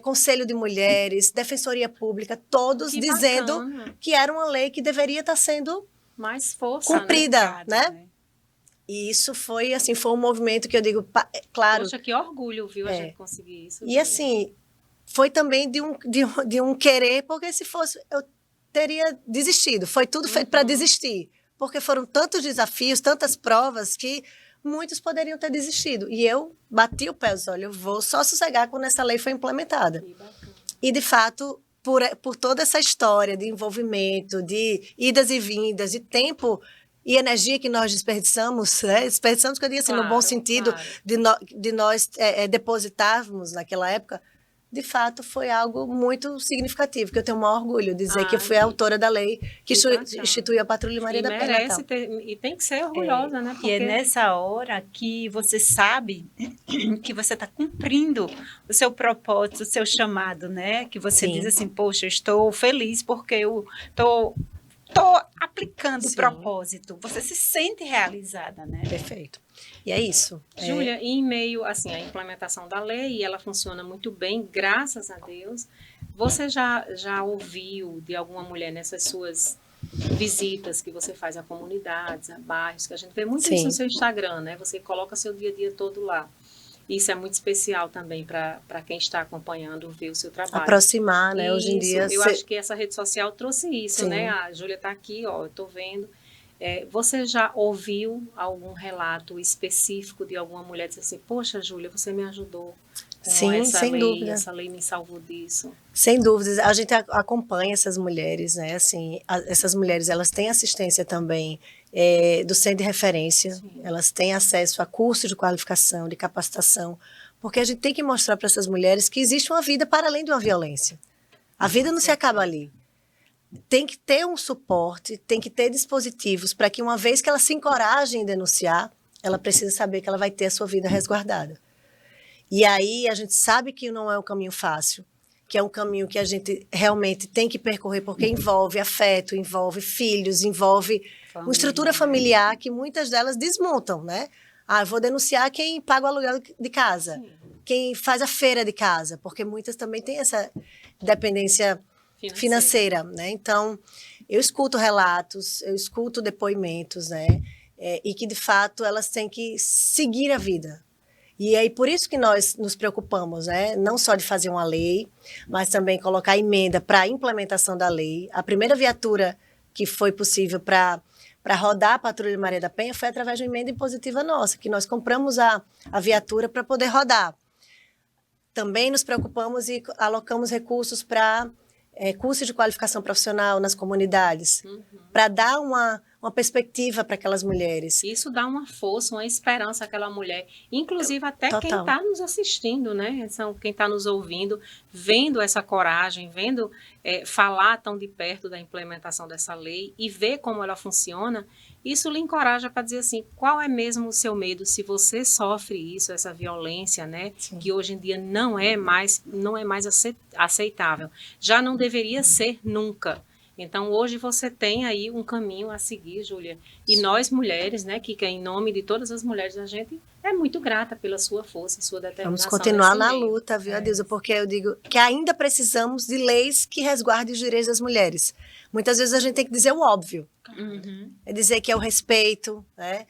Conselho de Mulheres, Defensoria Pública, todos Que dizendo bacana. que era uma lei que deveria estar sendo Mais força, cumprida, Né? né? E isso foi, assim, foi um movimento que eu digo, claro. Poxa, que orgulho, viu, a gente conseguir isso. E assim, foi também de um querer, porque se fosse, eu teria desistido. Foi tudo feito para desistir, porque foram tantos desafios, tantas provas, que muitos poderiam ter desistido. E eu bati o pé, olha, eu vou só sossegar quando essa lei foi implementada. Que bacana. E, de fato, por toda essa história de envolvimento, de idas e vindas, de tempo e energia que nós desperdiçamos, desperdiçamos, que eu digo assim, no bom sentido, claro. de nós depositarmos naquela época, de fato, foi algo muito significativo, que eu tenho o maior orgulho de dizer que eu fui a autora da lei que instituiu a Patrulha Maria da Penha. Merece ter, e tem que ser orgulhosa, né? Porque... E é nessa hora que você sabe que você está cumprindo o seu propósito, o seu chamado, né? Que você diz assim, poxa, eu estou feliz porque eu estou aplicando o propósito. Você se sente realizada, né? Perfeito. E é isso. Júlia, em meio assim, à implementação da lei, ela funciona muito bem, graças a Deus. Você já ouviu de alguma mulher nessas suas visitas que você faz a comunidades, a bairros, que a gente vê muito isso no seu Instagram, né? Você coloca seu dia a dia todo lá. Isso é muito especial também para quem está acompanhando, ver o seu trabalho. Aproximar, né? Hoje em dia... Eu acho que essa rede social trouxe isso, né? A Júlia está aqui, ó, eu estou vendo. Você já ouviu algum relato específico de alguma mulher que disse assim, poxa, Júlia, você me ajudou com essa sem lei, dúvida. Essa lei me salvou disso. Sem dúvidas. A gente acompanha essas mulheres, né? Assim, essas mulheres, elas têm assistência também do Centro de Referência, elas têm acesso a cursos de qualificação, de capacitação, porque a gente tem que mostrar para essas mulheres que existe uma vida para além de uma violência. A vida não se acaba ali. Tem que ter um suporte, tem que ter dispositivos para que, uma vez que ela se encoraje em denunciar, ela precisa saber que ela vai ter a sua vida resguardada. E aí a gente sabe que não é um caminho fácil, que é um caminho que a gente realmente tem que percorrer, porque envolve afeto, envolve filhos, envolve uma estrutura familiar que muitas delas desmontam, né? Ah, eu vou denunciar quem paga o aluguel de casa, quem faz a feira de casa, porque muitas também têm essa dependência financeira, né? Então, eu escuto relatos, eu escuto depoimentos, né? E que, de fato, elas têm que seguir a vida. E aí, por isso que nós nos preocupamos, né? Não só de fazer uma lei, mas também colocar emenda para a implementação da lei. A primeira viatura que foi possível para rodar a Patrulha Maria da Penha foi através de uma emenda impositiva nossa, que nós compramos a viatura para poder rodar. Também nos preocupamos e alocamos recursos para curso de qualificação profissional nas comunidades, para dar uma perspectiva para aquelas mulheres. Isso dá uma força, uma esperança àquela mulher, inclusive até Total. quem está nos assistindo, né? Quem está nos ouvindo, vendo essa coragem, vendo falar tão de perto da implementação dessa lei e ver como ela funciona, isso lhe encoraja para dizer assim, qual é mesmo o seu medo se você sofre isso, essa violência, né? Sim. Que hoje em dia não é mais aceitável. Já não deveria ser nunca. Então, hoje você tem aí um caminho a seguir, Júlia. E nós, mulheres, né, que em nome de todas as mulheres, a gente é muito grata pela sua força e sua determinação. Vamos continuar nesse na meio. luta, viu, Adilza? Porque eu digo que ainda precisamos de leis que resguardem os direitos das mulheres. Muitas vezes a gente tem que dizer o óbvio. É dizer que é o respeito, né?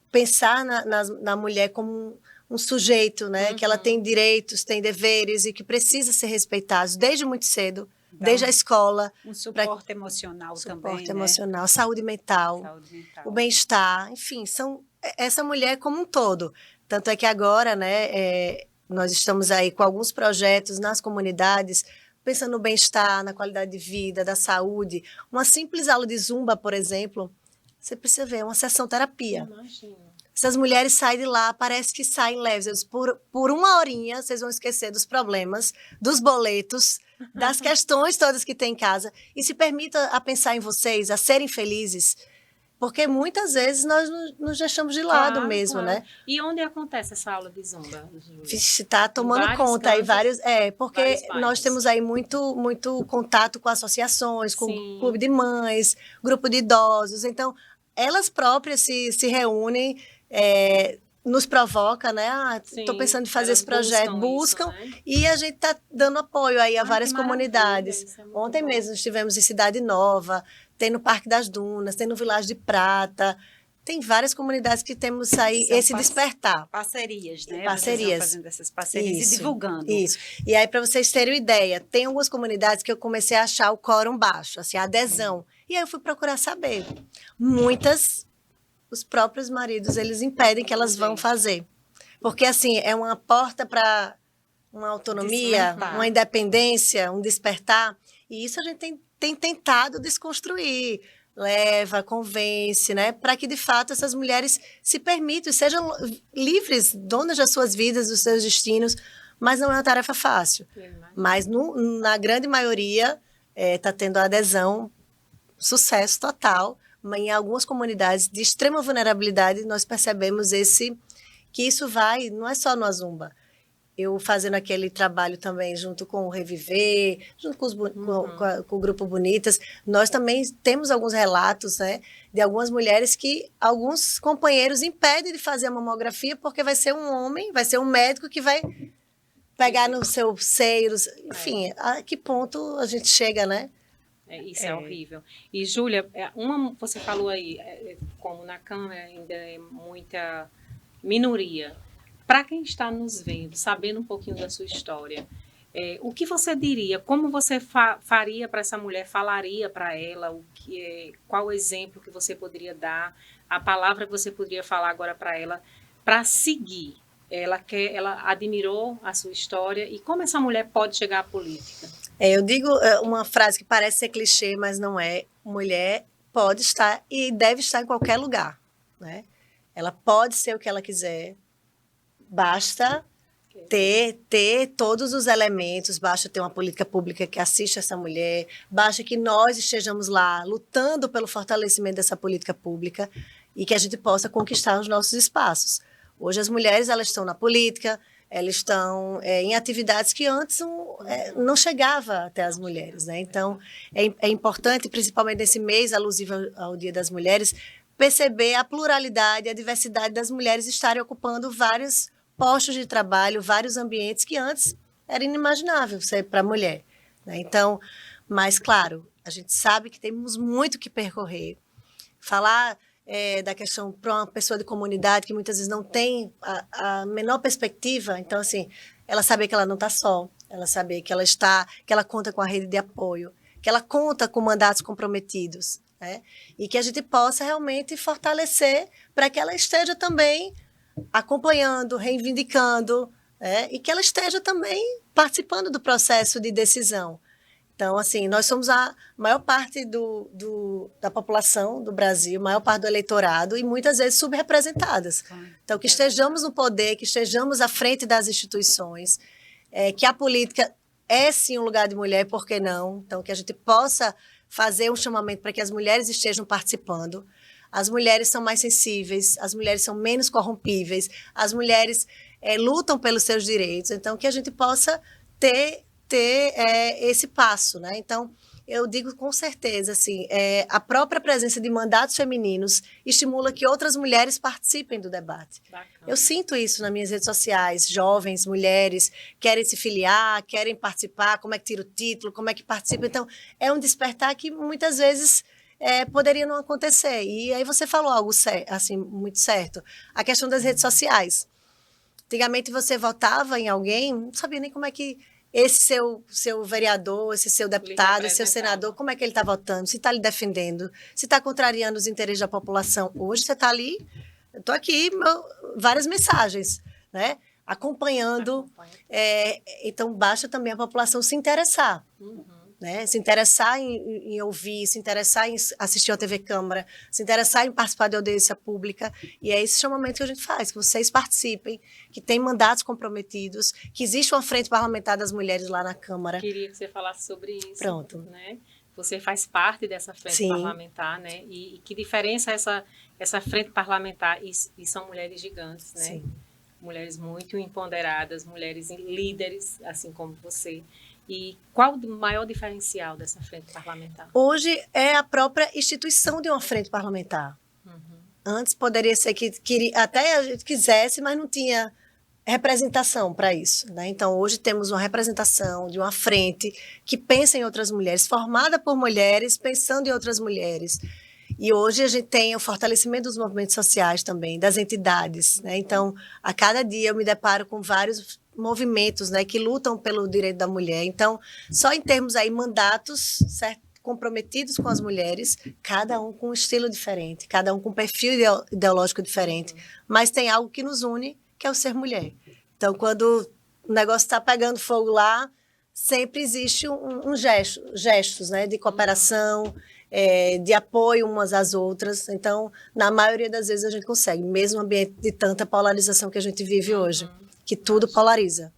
Pensar na mulher como um sujeito, né? Que ela tem direitos, tem deveres e que precisa ser respeitados desde muito cedo. Desde a escola. Um suporte emocional também, Suporte né? emocional, saúde mental, Saúde mental. o bem-estar, enfim, são essa mulher como um todo. Tanto é que agora, né, nós estamos aí com alguns projetos nas comunidades, pensando no bem-estar, na qualidade de vida, da saúde. Uma simples aula de zumba, por exemplo, você precisa ver, é uma sessão terapia. Imagina. Essas mulheres saem de lá, parece que saem leves. Eu disse, por uma horinha, vocês vão esquecer dos problemas, dos boletos, das questões todas que tem em casa. E se permita a pensar em vocês, a serem felizes. Porque muitas vezes nós nos deixamos de lado mesmo, claro. né? E onde acontece essa aula de zumba, Júlia? Está tomando Vários conta aí, cantos, porque vários bairros. nós temos aí muito contato com associações, com Sim. clube de mães, grupo de idosos. Então, elas próprias se reúnem, nos provoca, né? Estou Sim, pensando em fazer elas esse projeto, buscam isso, né? e a gente está dando apoio aí a Que várias maravilha, comunidades. isso é muito Ontem bom. mesmo estivemos em Cidade Nova, tem no Parque das Dunas, tem no Vilagem de Prata, tem várias comunidades que temos aí São esse despertar. Parcerias, né? Parcerias. Vocês estão fazendo essas parcerias e divulgando. Isso. E aí, para vocês terem uma ideia, tem algumas comunidades que eu comecei a achar o quórum baixo, assim, a adesão. E aí eu fui procurar saber. Muitas, os próprios maridos, eles impedem que elas vão fazer. Porque, assim, é uma porta para uma autonomia, Despertar. uma independência, um despertar. E isso a gente tem tentado desconstruir. Leva, convence, né? Para que, de fato, essas mulheres se permitam e sejam livres, donas das suas vidas, dos seus destinos. Mas não é uma tarefa fácil. Mas, na grande maioria, está tendo adesão, sucesso total. Mas em algumas comunidades de extrema vulnerabilidade, nós percebemos que isso vai, não é só no Azumba. Eu fazendo aquele trabalho também junto com o Reviver, junto com, com o Grupo Bonitas, nós também temos alguns relatos, né, de algumas mulheres que alguns companheiros impedem de fazer a mamografia porque vai ser um homem, vai ser um médico que vai pegar no seu seio, enfim, a que ponto a gente chega, né? Isso é horrível. E, Júlia, você falou aí, como na Câmara ainda é muita minoria. Para quem está nos vendo, sabendo um pouquinho da sua história, o que você diria? Como você faria para essa mulher? Falaria para ela? Qual o exemplo que você poderia dar? A palavra que você poderia falar agora para ela para seguir? Ela admirou a sua história e como essa mulher pode chegar à política? Eu digo uma frase que parece ser clichê, mas não é. Mulher pode estar e deve estar em qualquer lugar, né? Ela pode ser o que ela quiser. Basta ter todos os elementos, basta ter uma política pública que assista essa mulher, basta que nós estejamos lá lutando pelo fortalecimento dessa política pública e que a gente possa conquistar os nossos espaços. Hoje as mulheres elas estão na política, elas estão em atividades que antes não chegava até as mulheres, né? Então é importante, principalmente nesse mês alusivo ao Dia das Mulheres, perceber a pluralidade e a diversidade das mulheres estarem ocupando vários postos de trabalho, vários ambientes que antes era inimaginável ser para a mulher, né? Então, mas claro, a gente sabe que temos muito que percorrer. Falar da questão para uma pessoa de comunidade que muitas vezes não tem a menor perspectiva, então assim, ela saber que ela não está só, ela saber que ela conta com a rede de apoio, que ela conta com mandatos comprometidos, né? E que a gente possa realmente fortalecer para que ela esteja também acompanhando, reivindicando, e que ela esteja também participando do processo de decisão. Então, assim, nós somos a maior parte da população do Brasil, maior parte do eleitorado e muitas vezes subrepresentadas. Então, que estejamos no poder, que estejamos à frente das instituições, que a política é sim um lugar de mulher, por que não? Então, que a gente possa fazer um chamamento para que as mulheres estejam participando. As mulheres são mais sensíveis, as mulheres são menos corrompíveis, as mulheres lutam pelos seus direitos, então que a gente possa ter esse passo, né? Então, eu digo com certeza, assim, a própria presença de mandatos femininos estimula que outras mulheres participem do debate. Bacana. Eu sinto isso nas minhas redes sociais, jovens, mulheres, querem se filiar, querem participar, como é que tira o título, como é que participa. Então, é um despertar que muitas vezes poderia não acontecer. E aí você falou algo assim, muito certo, a questão das redes sociais. Antigamente você votava em alguém, não sabia nem como é que esse seu vereador, esse seu deputado, esse seu senador, como é que ele está votando, se está lhe defendendo, se está contrariando os interesses da população. Hoje você está ali, eu estou aqui, várias mensagens, né? Acompanhando. Então, basta também a população se interessar. Né? Se interessar em ouvir, se interessar em assistir à TV Câmara, se interessar em participar de audiência pública. E é esse chamamento que a gente faz, que vocês participem, que tem mandatos comprometidos, que existe uma frente parlamentar das mulheres lá na Câmara. Queria que você falasse sobre isso. Pronto. Né? Você faz parte dessa frente Sim. parlamentar, né? E que diferença essa frente parlamentar? E são mulheres gigantes, né? Sim. Mulheres muito empoderadas, mulheres líderes, assim como você. E qual o maior diferencial dessa frente parlamentar? Hoje é a própria instituição de uma frente parlamentar. Antes poderia ser que até a gente quisesse, mas não tinha representação para isso, né? Então, hoje temos uma representação de uma frente que pensa em outras mulheres, formada por mulheres, pensando em outras mulheres. E hoje a gente tem o fortalecimento dos movimentos sociais também, das entidades, né? Então, a cada dia eu me deparo com vários movimentos, né, que lutam pelo direito da mulher. Então, só em termos aí mandatos, certo, comprometidos com as mulheres, cada um com um estilo diferente, cada um com um perfil ideológico diferente, mas tem algo que nos une, que é o ser mulher. Então, quando o negócio está pegando fogo lá, sempre existe gestos, né, de cooperação, de apoio umas às outras. Então, na maioria das vezes a gente consegue, mesmo no ambiente de tanta polarização que a gente vive hoje, que tudo polariza.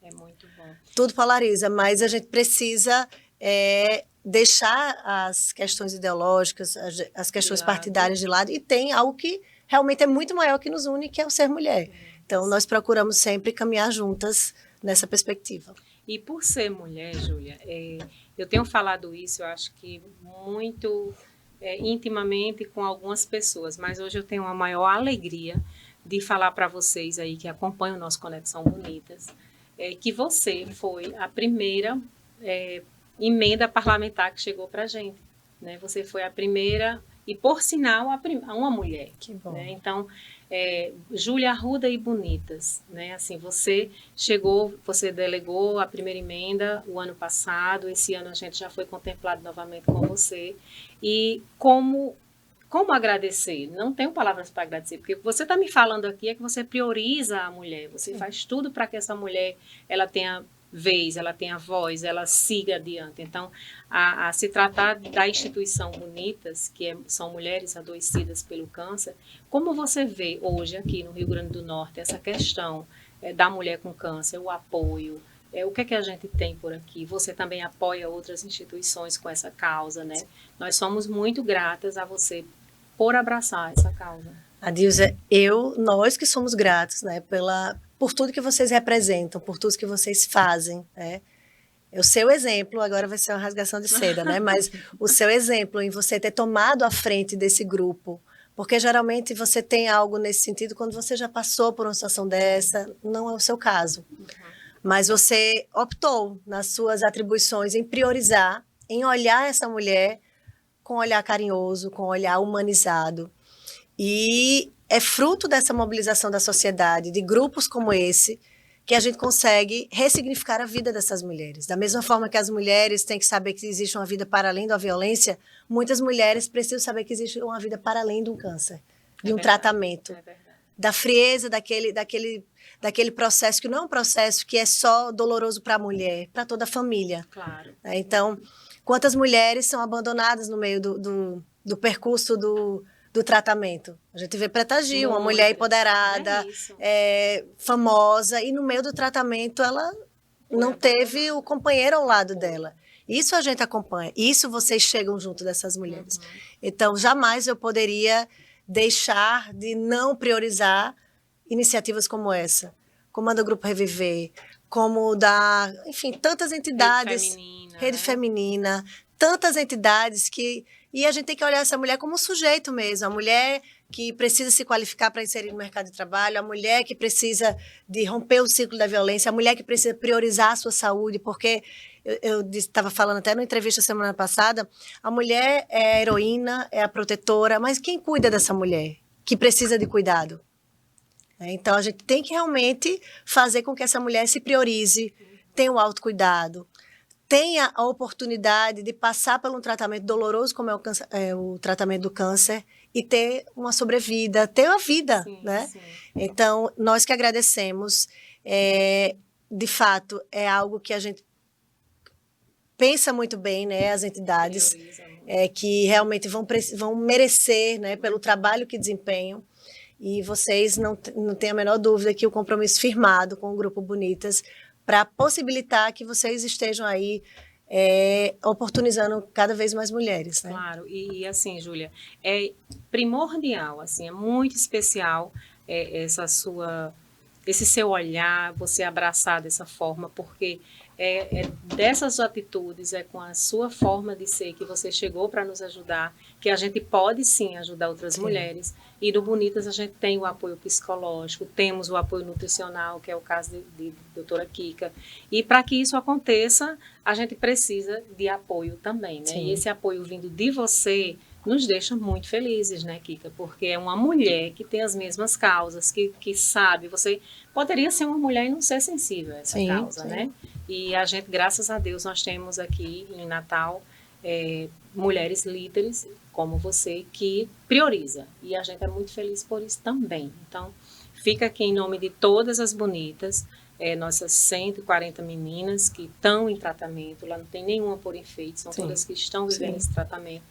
É muito bom. Tudo polariza, mas a gente precisa deixar as questões ideológicas, as questões partidárias de lado, e tem algo que realmente é muito maior que nos une, que é o ser mulher. Então, nós procuramos sempre caminhar juntas nessa perspectiva. E por ser mulher, Júlia, eu tenho falado isso, eu acho que muito intimamente com algumas pessoas, mas hoje eu tenho uma maior alegria de falar para vocês aí que acompanham o nosso Conexão Bonitas, que você foi a primeira emenda parlamentar que chegou para a gente, né? Você foi a primeira, e por sinal, uma mulher. Que bom. Né? Então, Júlia Arruda e Bonitas, né? Assim, você delegou a primeira emenda o ano passado, esse ano a gente já foi contemplado novamente com você, e como agradecer? Não tenho palavras para agradecer, porque o que você está me falando aqui é que você prioriza a mulher, você faz tudo para que essa mulher ela tenha vez, ela tenha voz, ela siga adiante. Então, a se tratar da instituição Bonitas, que são mulheres adoecidas pelo câncer, como você vê hoje aqui no Rio Grande do Norte essa questão da mulher com câncer, o apoio. O que é que a gente tem por aqui? Você também apoia outras instituições com essa causa, né? Nós somos muito gratas a você por abraçar essa causa. Adilza, nós que somos gratos, né, por tudo que vocês representam, por tudo que vocês fazem, né? O seu exemplo, agora vai ser uma rasgação de seda, né? Mas o seu exemplo em você ter tomado a frente desse grupo, porque geralmente você tem algo nesse sentido quando você já passou por uma situação dessa, não é o seu caso. Mas você optou nas suas atribuições em priorizar, em olhar essa mulher com um olhar carinhoso, com um olhar humanizado. E é fruto dessa mobilização da sociedade, de grupos como esse, que a gente consegue ressignificar a vida dessas mulheres. Da mesma forma que as mulheres têm que saber que existe uma vida para além da violência, muitas mulheres precisam saber que existe uma vida para além de um câncer, de um tratamento. Da frieza daquele processo, que não é um processo que é só doloroso para a mulher, para toda a família. Claro. Então, quantas mulheres são abandonadas no meio do percurso do tratamento? A gente vê Preta Gil, uma mulher empoderada, famosa, e no meio do tratamento ela não teve o companheiro ao lado dela. Isso a gente acompanha, isso vocês chegam junto dessas mulheres. Então, jamais eu poderia deixar de não priorizar iniciativas como essa, como a do Grupo Reviver, como enfim, tantas entidades, Rede Feminina, tantas entidades e a gente tem que olhar essa mulher como um sujeito mesmo, a mulher que precisa se qualificar para inserir no mercado de trabalho, a mulher que precisa de romper o ciclo da violência, a mulher que precisa priorizar a sua saúde, porque eu estava falando até numa entrevista semana passada, a mulher é a heroína, é a protetora, mas quem cuida dessa mulher que precisa de cuidado? Então, a gente tem que realmente fazer com que essa mulher se priorize, tenha o autocuidado, tenha a oportunidade de passar por um tratamento doloroso, como é o tratamento do câncer, e ter uma sobrevida, ter uma vida, né? Sim. Então, nós que agradecemos, de fato, é algo que a gente pensa muito bem, né? As entidades que realmente vão merecer, né? Pelo trabalho que desempenham. E vocês não têm a menor dúvida que o compromisso firmado com o Grupo Bonitas para possibilitar que vocês estejam aí oportunizando cada vez mais mulheres, né? Claro, e assim, Júlia, é primordial, assim, é muito especial esse seu olhar, você abraçar dessa forma, porque dessas atitudes, com a sua forma de ser que você chegou para nos ajudar, que a gente pode sim ajudar outras mulheres. E no Bonitas a gente tem o apoio psicológico, temos o apoio nutricional, que é o caso de doutora Kika. E para que isso aconteça, a gente precisa de apoio também, né? Sim. E esse apoio vindo de você nos deixa muito felizes, né, Kika? Porque é uma mulher que tem as mesmas causas, que sabe, você poderia ser uma mulher e não ser sensível a essa causa, né? E a gente, graças a Deus, nós temos aqui em Natal mulheres líderes como você que prioriza. E a gente é muito feliz por isso também. Então, fica aqui em nome de todas as Bonitas, nossas 140 meninas que estão em tratamento, lá não tem nenhuma por enfeite, são todas que estão vivendo esse tratamento.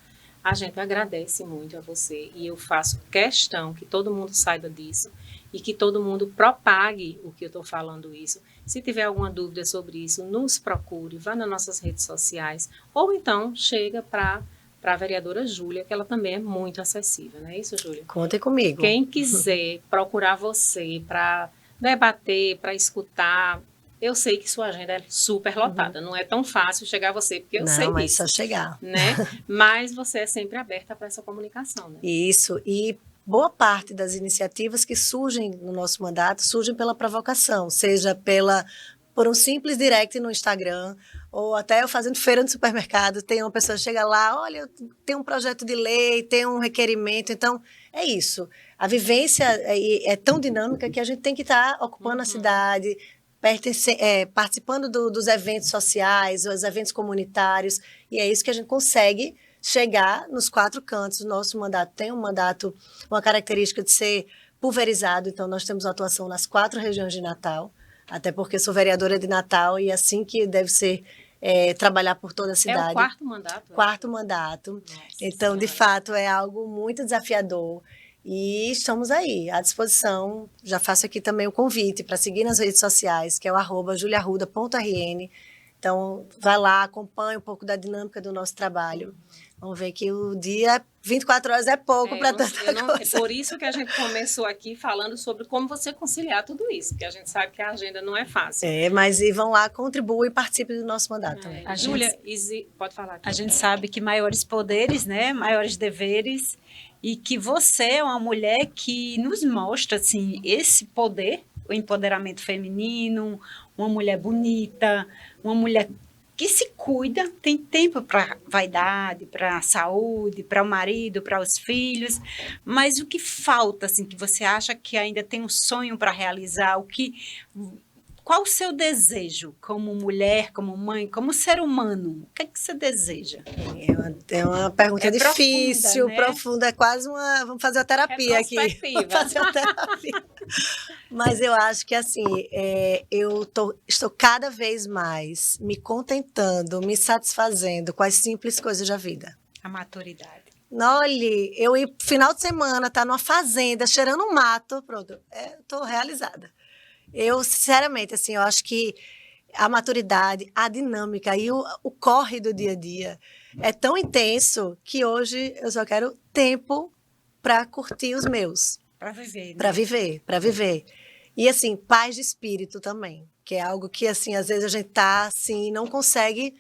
A gente agradece muito a você e eu faço questão que todo mundo saiba disso e que todo mundo propague o que eu estou falando isso. Se tiver alguma dúvida sobre isso, nos procure, vá nas nossas redes sociais ou então chega para a vereadora Júlia, que ela também é muito acessível, não é isso, Júlia? Contem comigo. Quem quiser procurar você para debater, para escutar, eu sei que sua agenda é super lotada, não é tão fácil chegar a você, porque eu sei disso. Não, mas só chegar. Né? Mas você é sempre aberta para essa comunicação, né? Isso, e boa parte das iniciativas que surgem no nosso mandato surgem pela provocação, seja por um simples direct no Instagram, ou até eu fazendo feira no supermercado, tem uma pessoa que chega lá, olha, tem um projeto de lei, tem um requerimento, então é isso. A vivência é tão dinâmica que a gente tem que estar ocupando a cidade, participando dos eventos sociais, os eventos comunitários, e é isso que a gente consegue chegar nos 4 cantos. O nosso mandato tem uma característica de ser pulverizado, então nós temos atuação nas 4 regiões de Natal, até porque sou vereadora de Natal e assim que deve ser trabalhar por toda a cidade. É o 4º mandato? 4º mandato. Nossa, então, de fato, é algo muito desafiador. E estamos aí, à disposição. Já faço aqui também o convite para seguir nas redes sociais, que é o @juliarruda.rn. Então, vai lá, acompanha um pouco da dinâmica do nosso trabalho. Vamos ver que o dia, 24 horas é pouco para tanta coisa. Por isso que a gente começou aqui falando sobre como você conciliar tudo isso, porque a gente sabe que a agenda não é fácil. Mas e vão lá, contribuem e participem do nosso mandato também. Júlia, pode falar aqui. A gente sabe que maiores poderes, né, maiores deveres, e que você é uma mulher que nos mostra assim, esse poder, o empoderamento feminino, uma mulher bonita, uma mulher que se cuida, tem tempo para vaidade, para saúde, para o marido, para os filhos, mas o que falta, assim, que você acha que ainda tem um sonho para realizar, qual o seu desejo como mulher, como mãe, como ser humano? O que é que você deseja? É uma pergunta difícil, profunda, é quase vamos fazer a terapia aqui. Vamos fazer a terapia. Mas eu acho que, assim, estou cada vez mais me contentando, me satisfazendo com as simples coisas da vida. A maturidade. Olha, eu ir final de semana, tá numa fazenda, cheirando um mato, pronto, estou realizada. Eu, sinceramente, assim, eu acho que a maturidade, a dinâmica e o corre do dia a dia é tão intenso que hoje eu só quero tempo para curtir os meus. Para viver, né? Para viver. E, assim, paz de espírito também, que é algo que, assim, às vezes a gente tá, assim, não consegue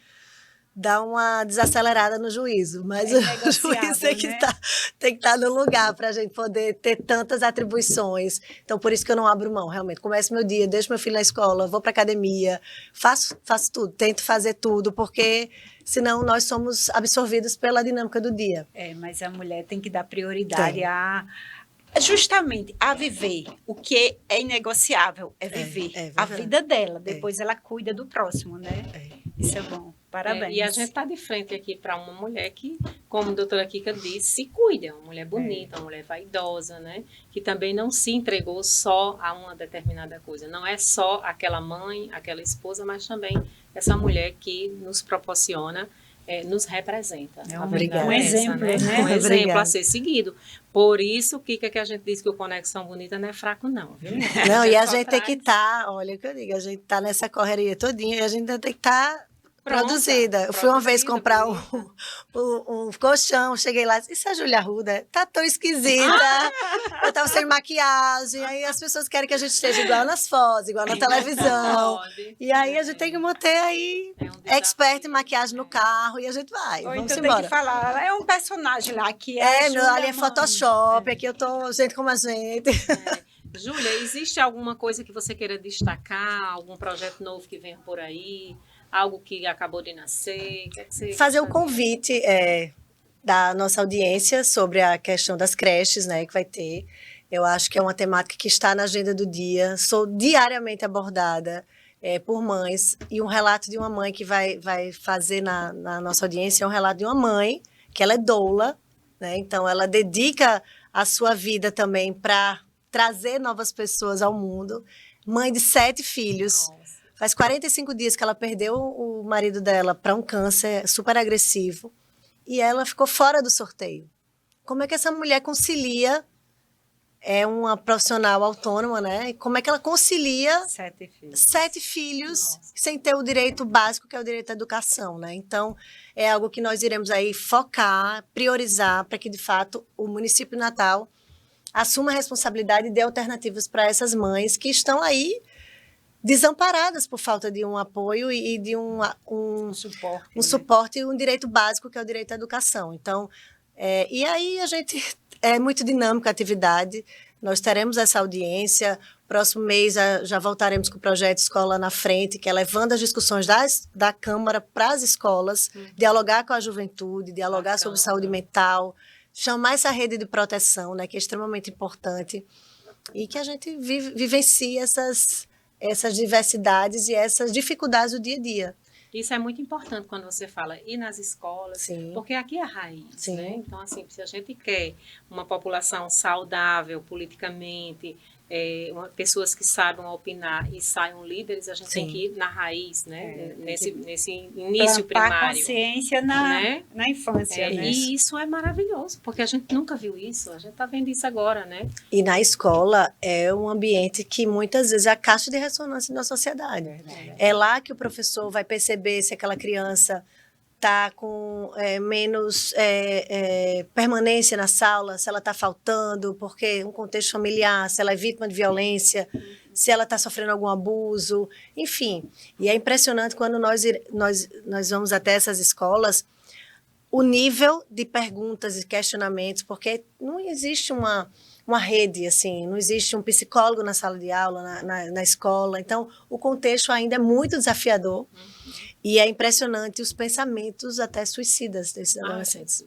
dar uma desacelerada no juízo, mas o juízo tem que estar no lugar para a gente poder ter tantas atribuições. Então, por isso que eu não abro mão, realmente. Começo meu dia, deixo meu filho na escola, vou para academia, faço tudo, tento fazer tudo, porque senão nós somos absorvidos pela dinâmica do dia. Mas a mulher tem que dar prioridade justamente a viver. O que é inegociável é viver a vida dela. Depois ela cuida do próximo, né? Isso é bom. Parabéns. E a gente está de frente aqui para uma mulher que, como a doutora Kika disse, se cuida. Uma mulher bonita, uma mulher vaidosa, né? Que também não se entregou só a uma determinada coisa. Não é só aquela mãe, aquela esposa, mas também essa mulher que nos proporciona, nos representa. Um exemplo, né? Um exemplo a ser seguido. Por isso, Kika, que a gente diz que o Conexão Bonita não é fraco, não. Viu? Não, e a gente tem que estar, olha o que eu digo, a gente está nessa correria todinha e a gente tem que estar produzida. Eu fui uma vez comprar um colchão, cheguei lá e disse, isso é a Júlia Arruda? Tá tão esquisita. Eu tava sem maquiagem, aí as pessoas querem que a gente esteja igual nas fotos, igual na televisão. E aí a gente tem que manter aí expert em maquiagem no carro e a gente vai. Ou vamos então embora. tem que falar, é um personagem lá que ali é Photoshop, aqui eu tô gente como a gente. Júlia, existe alguma coisa que você queira destacar, algum projeto novo que venha por aí? Algo que acabou de nascer? Fazer o convite da nossa audiência sobre a questão das creches, né, que vai ter. Eu acho que é uma temática que está na agenda do dia, sou diariamente abordada por mães, e um relato de uma mãe que vai fazer na nossa audiência é um relato de uma mãe, que ela é doula, né, então ela dedica a sua vida também para trazer novas pessoas ao mundo, mãe de 7 filhos. Nossa. Faz 45 dias que ela perdeu o marido dela para um câncer super agressivo e ela ficou fora do sorteio. Como é que essa mulher concilia? É uma profissional autônoma, né? Como é que ela concilia 7 filhos Nossa. Sem ter o direito básico, que é o direito à educação, né? Então, é algo que nós iremos aí focar, priorizar, para que, de fato, o município de Natal assuma a responsabilidade e dê alternativas para essas mães que estão aí desamparadas por falta de um apoio e de um suporte e um direito básico, que é o direito à educação. Então, e aí a gente é muito dinâmica a atividade, nós teremos essa audiência, próximo mês já voltaremos com o projeto Escola na Frente, que é levando as discussões da Câmara para as escolas, dialogar com a juventude, dialogar sobre saúde mental, chamar essa rede de proteção, né, que é extremamente importante, e que a gente vivencie essas diversidades e essas dificuldades do dia a dia. Isso é muito importante quando você fala ir nas escolas, Sim. porque aqui é a raiz, Sim. né? Então, assim, se a gente quer uma população saudável politicamente, pessoas que saibam opinar e saiam líderes, a gente tem Sim. que ir na raiz, né? Nesse Plantar início primário. consciência né? na infância, né? E isso é maravilhoso, porque a gente nunca viu isso, a gente está vendo isso agora, né? E na escola é um ambiente que muitas vezes é a caixa de ressonância da sociedade. É lá que o professor vai perceber se aquela criança está com menos permanência na sala, se ela está faltando, porque um contexto familiar, se ela é vítima de violência, se ela está sofrendo algum abuso, enfim. E é impressionante quando nós vamos até essas escolas, o nível de perguntas e questionamentos, porque não existe uma rede, assim, não existe um psicólogo na sala de aula, na escola, então o contexto ainda é muito desafiador. E é impressionante os pensamentos até suicidas desses adolescentes.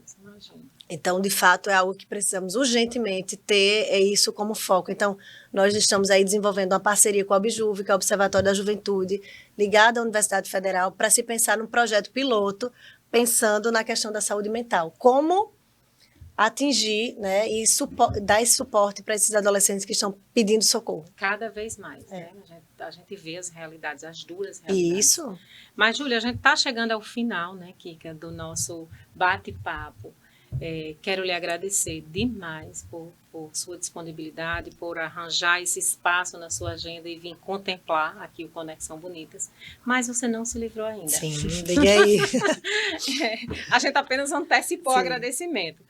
Então, de fato, é algo que precisamos urgentemente ter isso como foco. Então, nós estamos aí desenvolvendo uma parceria com a Objuve, que é o Observatório da Juventude, ligado à Universidade Federal, para se pensar num projeto piloto, pensando na questão da saúde mental. Como atingir, né, e dar esse suporte para esses adolescentes que estão pedindo socorro. Cada vez mais, né? A gente vê as realidades, as duras realidades. Isso. Mas, Júlia, a gente está chegando ao final, né, Kika, do nosso bate-papo. Quero lhe agradecer demais por sua disponibilidade, por arranjar esse espaço na sua agenda e vir contemplar aqui o Conexão Bonitas. Mas você não se livrou ainda. Sim, diga aí. A gente apenas antecipou o Sim. agradecimento.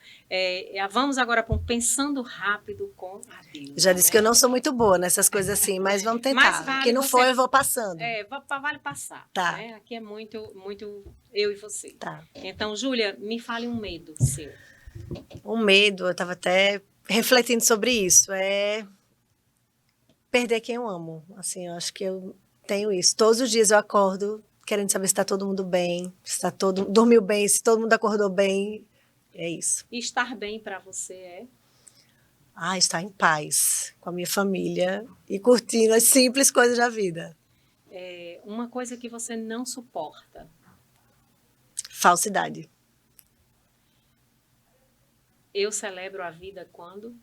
Vamos agora para um Pensando Rápido com a Dilma. Já disse que eu não sou muito boa nessas coisas assim, mas vamos tentar. Mas vale que não você- for, eu vou passando. Vale passar. Tá. Né? Aqui é muito, muito eu e você. Tá. Então, Júlia, me fale um medo seu. Um medo, eu estava até refletindo sobre isso, é perder quem eu amo. Assim, eu acho que eu tenho isso. Todos os dias eu acordo querendo saber se está todo mundo bem, se dormiu bem, se todo mundo acordou bem. É isso. E estar bem para você é? Estar em paz com a minha família e curtindo as simples coisas da vida. Uma coisa que você não suporta. Falsidade. Eu celebro a vida quando?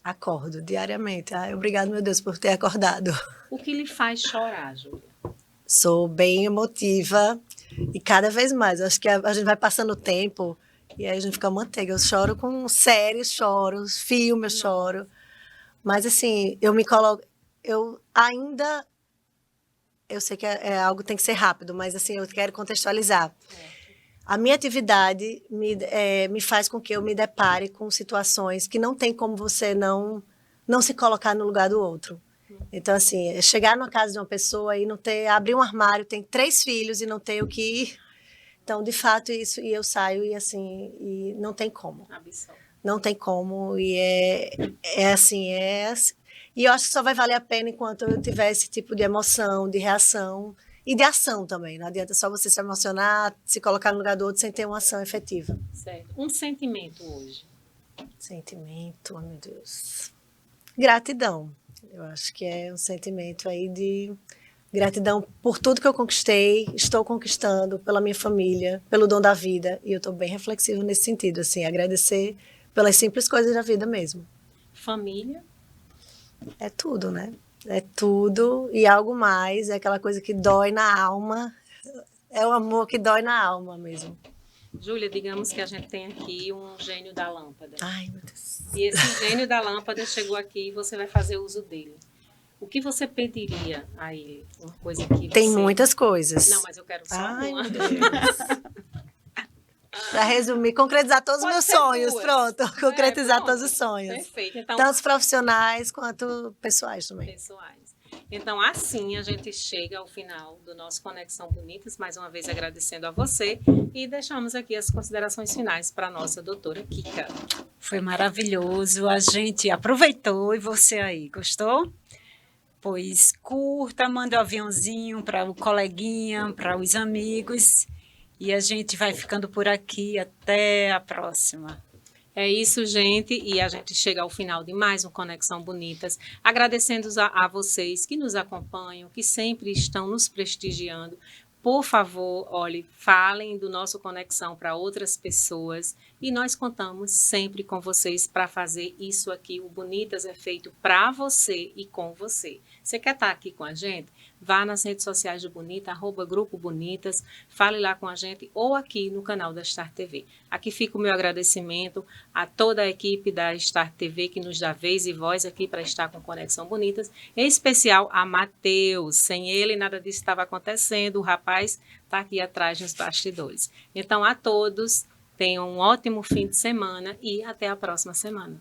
Acordo diariamente. Obrigado, meu Deus, por ter acordado. O que lhe faz chorar, Júlia? Sou bem emotiva e cada vez mais. Acho que a gente vai passando o tempo e aí a gente fica manteiga. Eu choro com séries, choro, filmes, eu choro. Mas assim, eu me coloco... Eu sei que algo tem que ser rápido, mas assim, eu quero contextualizar. A minha atividade me faz com que eu me depare com situações que não tem como você não se colocar no lugar do outro. Então, assim, chegar numa casa de uma pessoa e não ter, abrir um armário, tem 3 filhos e não ter o que ir. Então, de fato, isso, e eu saio e assim, e não tem como. Absolve. Não tem como, e assim. E eu acho que só vai valer a pena enquanto eu tiver esse tipo de emoção, de reação e de ação também. Não adianta só você se emocionar, se colocar no lugar do outro sem ter uma ação efetiva. Certo. Um sentimento hoje. Sentimento, oh meu Deus. Gratidão. Eu acho que é um sentimento aí de gratidão por tudo que eu conquistei, estou conquistando, pela minha família, pelo dom da vida. E eu estou bem reflexiva nesse sentido, assim, agradecer pelas simples coisas da vida mesmo. Família. É tudo, né? É tudo e algo mais, é aquela coisa que dói na alma. É o amor que dói na alma mesmo. Júlia, digamos que a gente tem aqui um gênio da lâmpada. Ai, meu Deus. E esse gênio da lâmpada chegou aqui e você vai fazer uso dele. O que você pediria a ele? Uma coisa que Tem você... muitas coisas. Não, mas eu quero só Ai, uma. meu Deus. Para resumir, concretizar todos os Pode meus ser sonhos. duas. Pronto, concretizar Pronto. todos os sonhos. Perfeito. Então, Tanto profissionais quanto pessoais também. pessoais. Então, assim a gente chega ao final do nosso Conexão Bonitas, mais uma vez agradecendo a você e deixamos aqui as considerações finais para a nossa doutora Kika. Foi maravilhoso, a gente aproveitou e você aí, gostou? Pois curta, manda um aviãozinho para o coleguinha, para os amigos e a gente vai ficando por aqui, até a próxima. É isso, gente, e a gente chega ao final de mais um Conexão Bonitas, agradecendo a vocês que nos acompanham, que sempre estão nos prestigiando, por favor, olhe, falem do nosso Conexão para outras pessoas e nós contamos sempre com vocês para fazer isso aqui. O Bonitas é feito para você e com você. Você quer estar aqui com a gente? Vá nas redes sociais do Bonita, @Grupo Bonitas, fale lá com a gente ou aqui no canal da Star TV. Aqui fica o meu agradecimento a toda a equipe da Star TV que nos dá vez e voz aqui para estar com Conexão Bonitas, em especial a Matheus. Sem ele nada disso estava acontecendo, o rapaz está aqui atrás nos bastidores. Então a todos, tenham um ótimo fim de semana e até a próxima semana.